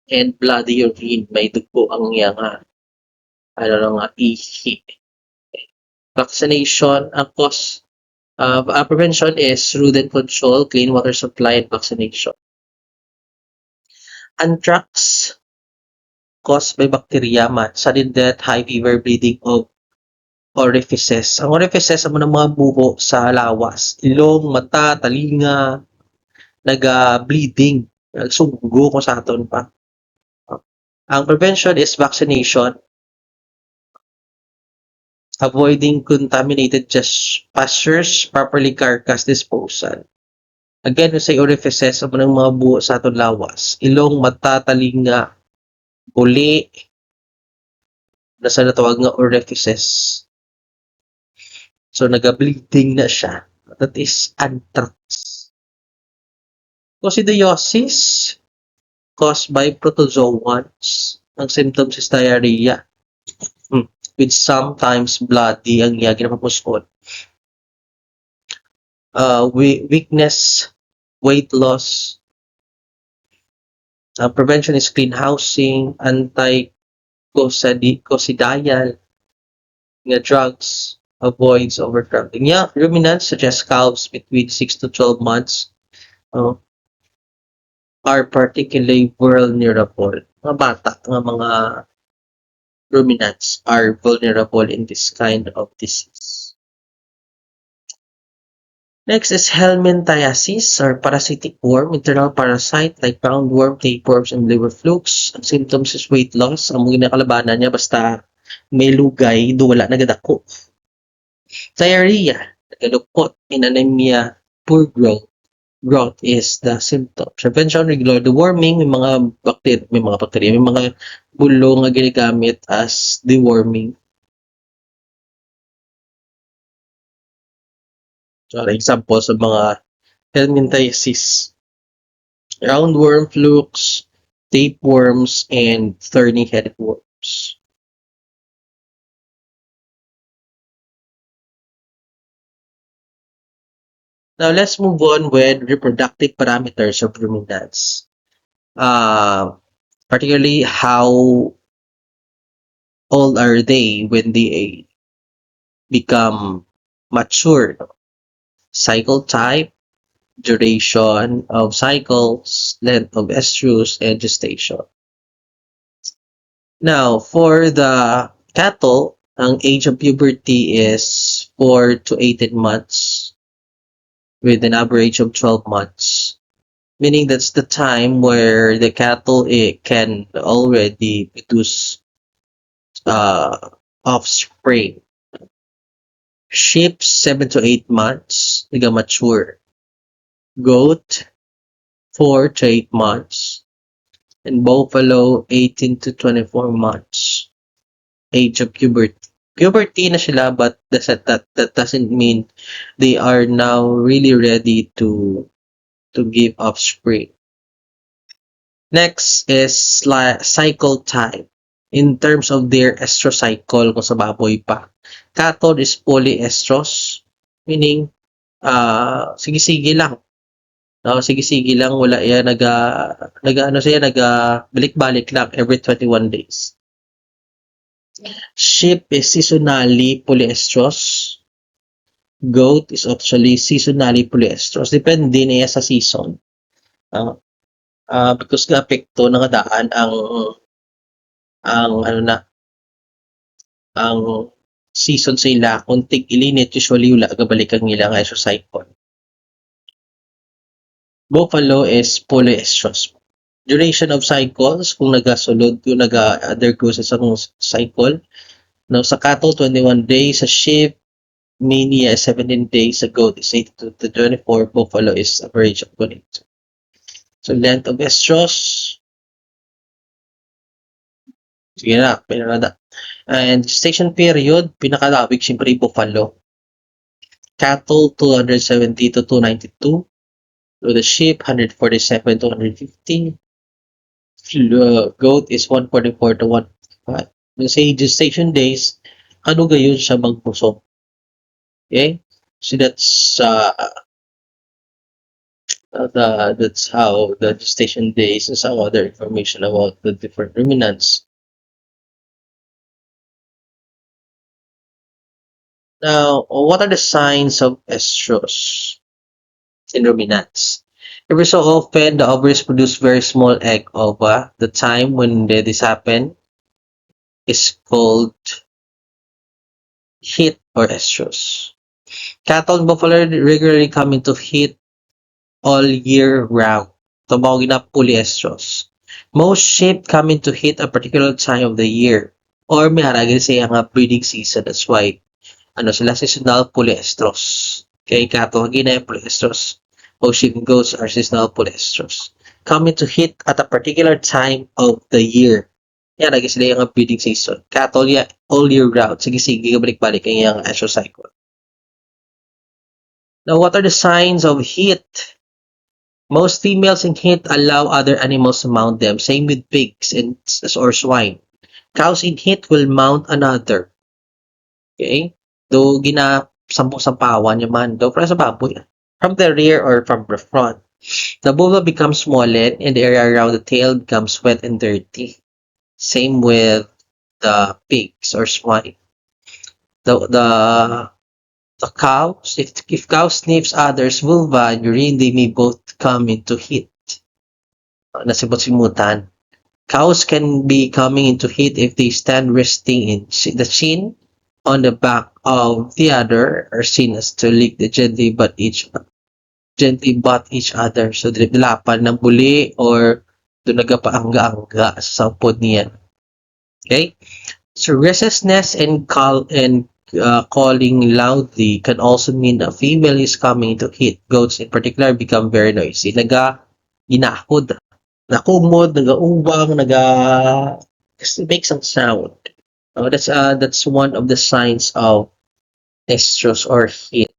And bloody urine, may dugo ang iya nga ihi. Vaccination, ang cause prevention is rodent control, clean water supply, and vaccination. Anthrax caused by bacteria, sudden death, high fever, bleeding of orifices. Ang orifices ang mga buho sa lawas, ilong, mata, talinga, bleeding, nagsugo ko sa aton pa. Ang prevention is vaccination, avoiding contaminated pastures, properly carcass disposal. Again, say orifices ang mga buho sa aton lawas, ilong, mata, talinga, uli, nasa natawag nga orifices. So, naga-bleeding na siya. That is anthrax. Coccidiosis caused by protozoans. Ang symptoms is diarrhea. With sometimes bloody ang iya ginapapuskon. Weakness, weight loss. Prevention is clean housing, anti-coccidial nga drugs, avoids overcrowding. Yeah, ruminants such as calves between 6 to 12 months are particularly vulnerable. Mga bata, mga ruminants are vulnerable in this kind of disease. Next is helminthiasis or parasitic worm, internal parasite like roundworm, tapeworms, and liver flukes. Ang symptoms is weight loss. Ang mga nakalabanan niya basta may lugay, wala nagadako. Diarrhea, nagalukot, in anemia, poor growth. Growth is the symptom. Prevention, regular deworming, may mga bacteria, may mga bulong nga ginagamit as deworming. So, example sa mga helminthiasis, roundworm, flukes, tapeworms, and thorny headed worms. Now, let's move on with reproductive parameters of ruminants. Particularly how old are they when they become mature. Cycle type, duration of cycles, length of estrus, and gestation. Now, for the cattle, ang age of puberty is 4 to 18 months with an average of 12 months. Meaning that's the time where the cattle can already produce offspring. Sheep, 7 to 8 months, mature. Goat, 4 to 8 months. And buffalo, 18 to 24 months. Age of puberty. Puberty na sila, but that doesn't mean they are now really ready to give offspring. Next is cycle type. In terms of their estrous cycle, kung sa baboy pa. Cattle is polyestrous, meaning sige-sige lang. No, sige-sige lang, wala yan, balik-balik lang every 21 days. Sheep is seasonally polyestrous. Goat is actually seasonally polyestrous. Depende niya sa season. Because apekto ng daan ang season sa ila kung tig-ilinit usually wala gabalik ang ilang isocycle. Buffalo is polyestrous. Duration of cycles kung nagasulod kung naga-undergo sa isang cycle. Now sa cattle 21 days, sa sheep mania 17 days, sa goat is 8 to 24, buffalo is average of 22. So length of estrus. Sige na, pinarada. And gestation period, pinakalawig siyempre buffalo. Cattle 270 to 292. So the sheep 147 to 150. Goat is 144 to 155. Say gestation days, ano gayon siya magpusok. Okay? So that's how the gestation days and some other information about the different ruminants. Now, what are the signs of estrus in ruminants? Every so often, the ovaries produce very small egg ova. The time when this happen is called heat or estrus. Cattle and buffalo regularly come into heat all year round. Tumawag na polyestrous. Most sheep come into heat a particular time of the year or may haragin siya nga breeding season. That's why sila seasonal polyestrous. Okay, cattle gina polyestrous. Most sheep and goats are seasonal polyestrous. Come into heat at a particular time of the year. Yan, lagi sila yung breeding season. Cattle all year round. Sige, balik-balik ang estrus cycle. Now, what are the signs of heat? Most females in heat allow other animals to mount them. Same with pigs or swine. Cows in heat will mount another. Okay? Though sampawan naman. Though para sa baboy. From the rear or from the front. The vulva becomes swollen and the area around the tail becomes wet and dirty. Same with the pigs or swine. The cows, if cow sniffs others' vulva and urine, they may both come into heat. Nasibot-simutan. Cows can be coming into heat if they stand resting in the chin on the back of the other are seen as to lick the gently butt each other. So, lapan ng buli or doon nagapaangga-angga sa sampod niyan. Okay? So, restlessness and calling loudly can also mean a female is coming into heat. Goats in particular become very noisy. Ginahod, nakumod, nagaubang, make some sound. That's one of the signs of estrus or heat.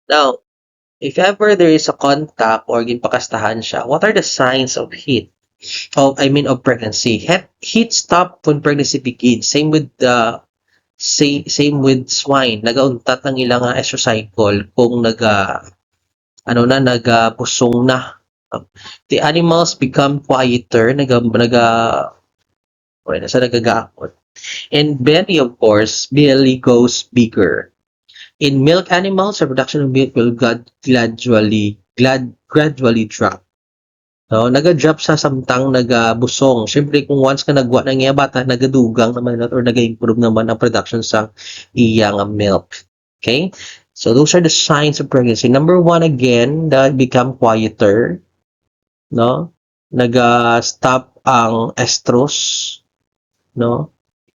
Now, if ever there is a contact or ginpakastahan siya, what are the signs of heat? Of pregnancy. Heat stop when pregnancy begins. Same with swine. Nagauntat ng ilang estrus cycle kung nagapusong na. The animals become quieter, nagagaakot. And belly, of course, belly goes bigger. In milk animals, the production of milk will gradually drop. No, naga-drop sa samtang nagabusong. Siyempre, kung once ka nagwa ng iya bata, nagadugang naman or naga-improve naman ang production sa iyang milk. Okay? So, those are the signs of pregnancy. Number 1, again, that become quieter. No? Naga-stop ang estrus. No?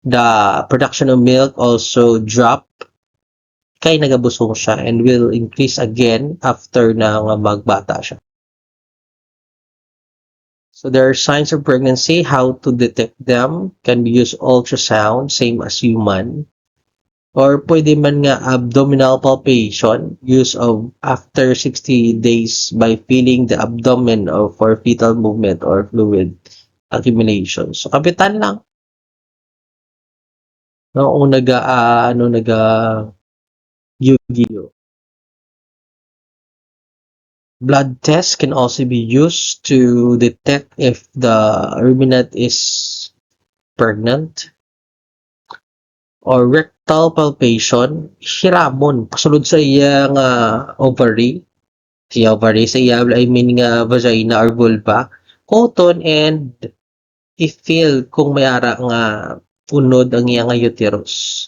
The production of milk also drop. Kaya nagabusong siya and will increase again after na magbata siya. So there are signs of pregnancy. How to detect them? Can be use ultrasound, same as human. Or pwede man nga abdominal palpation, use of after 60 days by feeling the abdomen for fetal movement or fluid accumulation. So kapitan lang. No, kung Yu-Gi-Oh. Blood tests can also be used to detect if the ruminant is pregnant. Or rectal palpation, hiramon, pasulod sa iyang ovary. Sa vagina or vulva. Cotton and i-feel kung may ara nga unod ang iyang uterus.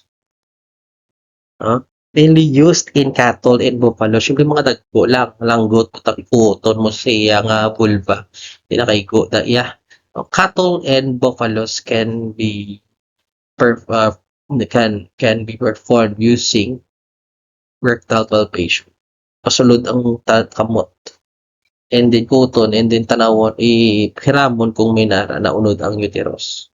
Mainly used in cattle and buffalo. Siyempre mga dagko lang, langgot, uton mo siya nga vulva. Pinakaigo da iya. Cattle and buffaloes can be can be performed using rectal palpation. Pasulod ang kamot. And then kuton, and then tanawon, hiramon kung may naunod ang uterus.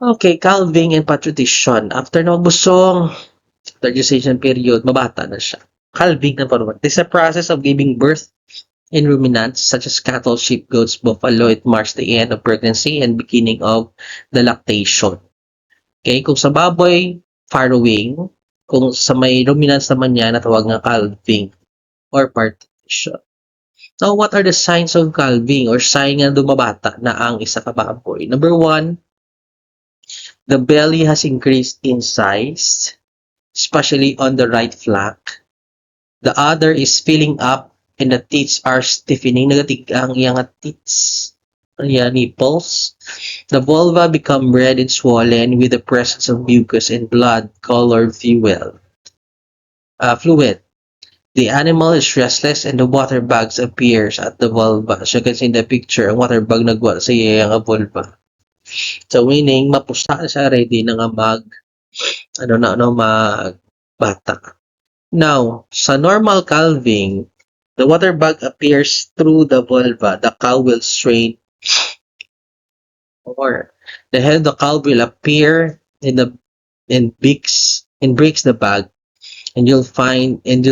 Okay, calving and patrutition. After na magbusong, after gestation period, mabata na siya. Calving na parang. This is a process of giving birth in ruminants such as cattle, sheep, goats, buffalo. It marks the end of pregnancy and beginning of the lactation. Okay, kung sa baboy, farrowing. Kung sa may ruminants naman niya, natawag nga calving or patrutition. Now, what are the signs of calving or sign nga dumabata na ang isa ka baboy? Number 1, the belly has increased in size, especially on the right flank. The other is filling up and the teats are stiffening. Nagatig ang iyang teats, ang iyang nipples. The vulva become red and swollen with the presence of mucus and blood-colored fluid. The animal is restless and the water bags appears at the vulva. So you can see in the picture, ang water bag nagwa sa iyang vulva. So meaning, mapusta na siya, ready na nga magbata. Now, sa normal calving, the water bag appears through the vulva. The cow will strain, or the head of the cow will appear and breaks the bag, and you'll find and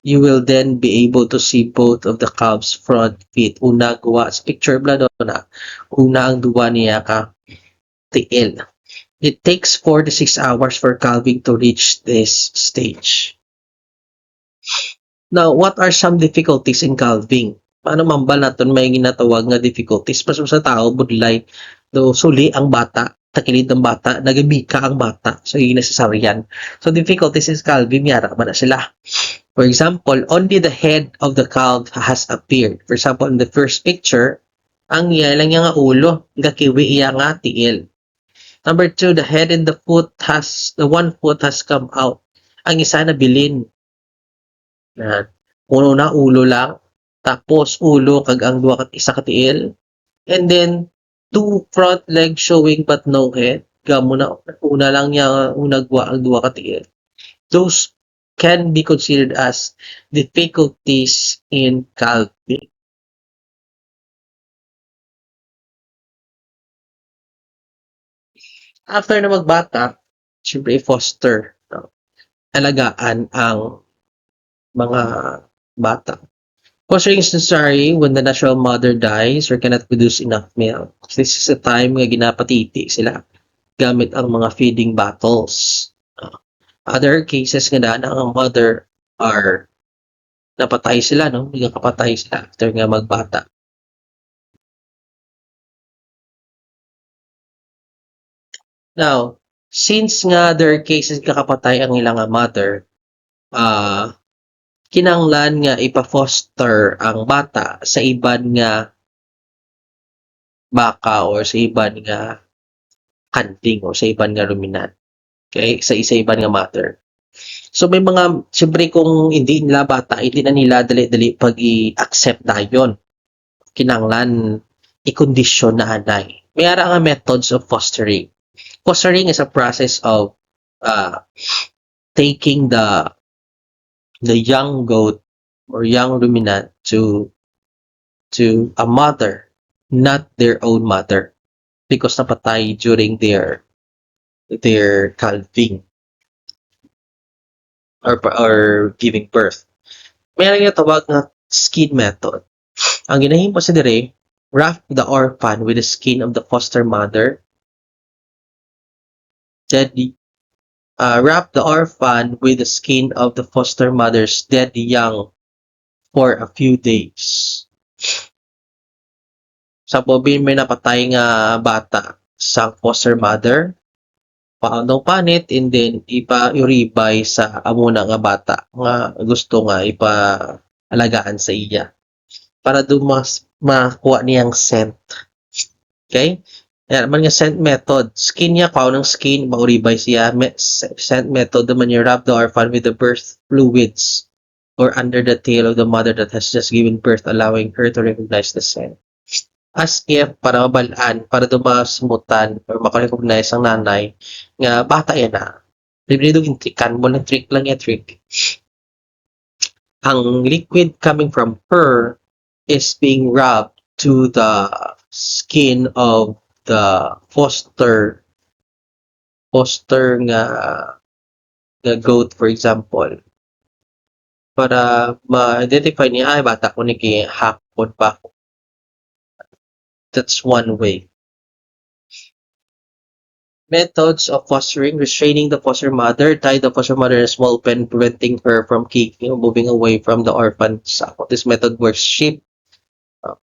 you will then be able to see both of the calves front feet. Una gawa sa picture bla na. Una ang duwa niya ka tiil. It takes 4 to 6 hours for calving to reach this stage. Now, what are some difficulties in calving? Paano man ba natin may ginatawag nga difficulties? Paso sa tao, budlay, do suli ang bata, takilid ng bata, nagabika ang bata, so yung necessaryan. So, difficulties in calving, yara ba na sila? For example, only the head of the calf has appeared. For example, in the first picture, ang lang nga ulo, nga kiwi iya nga tiil. Number 2, the head and the one foot has come out. Ang isa na bilin. Uno na ulo lang, tapos ulo kag ang duwa kat isa ka tiil. And then 2 front legs showing but no head. Gamo na una lang niya unagwa ang duwa ka tiil. Those can be considered as difficulties in calving. After na magbata, syempre foster, alagaan ang mga bata. Fostering is necessary when the natural mother dies or cannot produce enough milk. This is a time nga ginapatiti sila gamit ang mga feeding bottles. Other cases nga na ang mother are napatay sila, no? Nagkakapatay sila after nga magbata. Now, since nga there are cases kakapatay ang ilang mother, kinanglan nga ipa-foster ang bata sa iban nga baka or sa iban nga kanting o sa iban nga ruminant. Okay? Sa iban nga mother. So may mga, siyempre kung hindi nila bata, hindi na nila dali-dali pag i-accept na yun. Kinanglan i-condition na anay. May ara nga methods of fostering. Fostering is a process of taking the young goat or young ruminant to a mother, not their own mother, because napatay during their calving or giving birth. Meron nga tawag nga skin method. Ang ginahimo sa dire, wrap the orphan with the skin of the foster mother. Wrap the orphan with the skin of the foster mother's dead young for a few days. Sa bobin may napatay nga bata sa foster mother, paandong panit, and then ipa-uribay sa amuna nga bata nga gusto nga ipa-alagaan sa iya para makuha niyang scent. Okay? Ayan, naman nga scent method. Skin niya, kao ng skin, mauribay siya. Scent method naman you rub the orphan with the birth fluids or under the tail of the mother that has just given birth, allowing her to recognize the scent. As if, para mabalaan, para dumasmutan or makarecognize ang nanay, nga bata yan na. Libre intrikan mo lang, trick lang yan, trick. Ang liquid coming from her is being rubbed to the skin of the foster nga goat, for example, para ma-identify niya, ay bata ko ni hapon pa ako. That's one way. Methods of fostering: restraining the foster mother, tie the foster mother in a small pen, preventing her from kicking or moving away from the orphan. This method works. Sheep,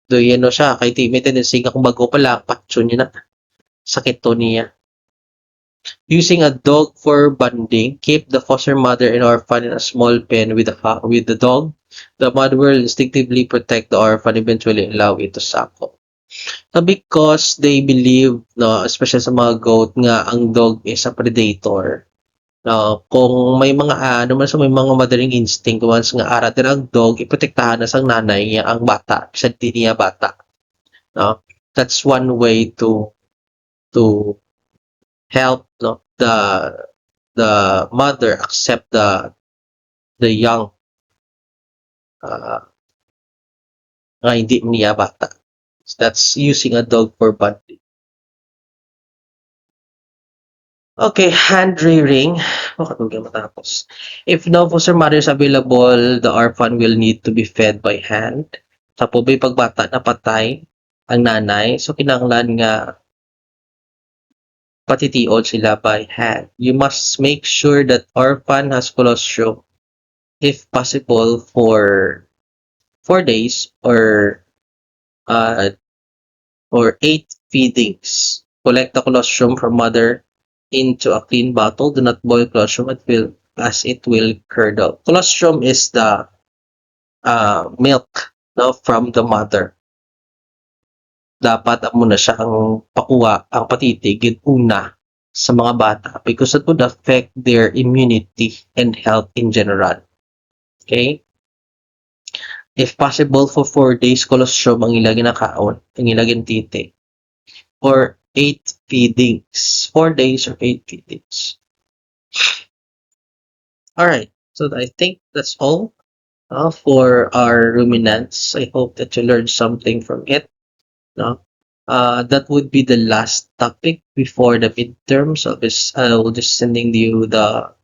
do yan siya, kay Timmy, tendency nga kung bago pala, patso niya na. Sakit to niya. Using a dog for bonding, keep the foster mother and orphan in a small pen with the dog. The mother will instinctively protect the orphan, eventually allow it to suckle. Because they believe, no, especially sa mga goat, nga ang dog is a predator. No, kung may mga may mga mothering instinct, once nga aratin ang dog, iprotektahan na sang nanay niya ang bata, kasi di niya bata. No? That's one way to help, no, the mother accept the young nga hindi niya bata. So that's using a dog for bonding. Okay, hand rearing. Matapos. If no foster mother is available, the orphan will need to be fed by hand. Sa po ba'y pagbata na patay ang nanay, so kinanglan nga patitiol sila by hand. You must make sure that orphan has colostrum, if possible, for 4 days or 8 feedings. Collect the colostrum from mother into a clean bottle. Do not boil colostrum as it will curdle. Colostrum is the milk, no, from the mother. Dapat mo na siyang pakuha ang patitigid una sa mga bata because it would affect their immunity and health in general. Okay? If possible, for 4 days, colostrum ang ilagin na kaon, ang ilagin titi. Or 8 feedings. 4 days or 8 feedings. Alright, so I think that's all for our ruminants. I hope that you learned something from it. No? That would be the last topic before the midterm. So I will just sending you the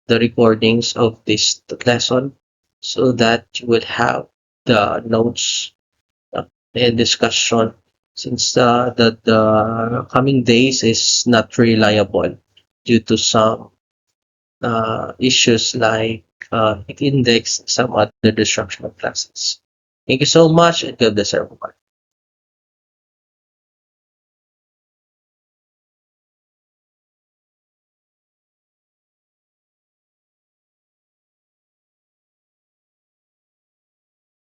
recordings of this lesson so that you will have the notes and discussion, since the coming days is not reliable due to some issues like index, some other disruption of classes. Thank you so much, and God bless everyone.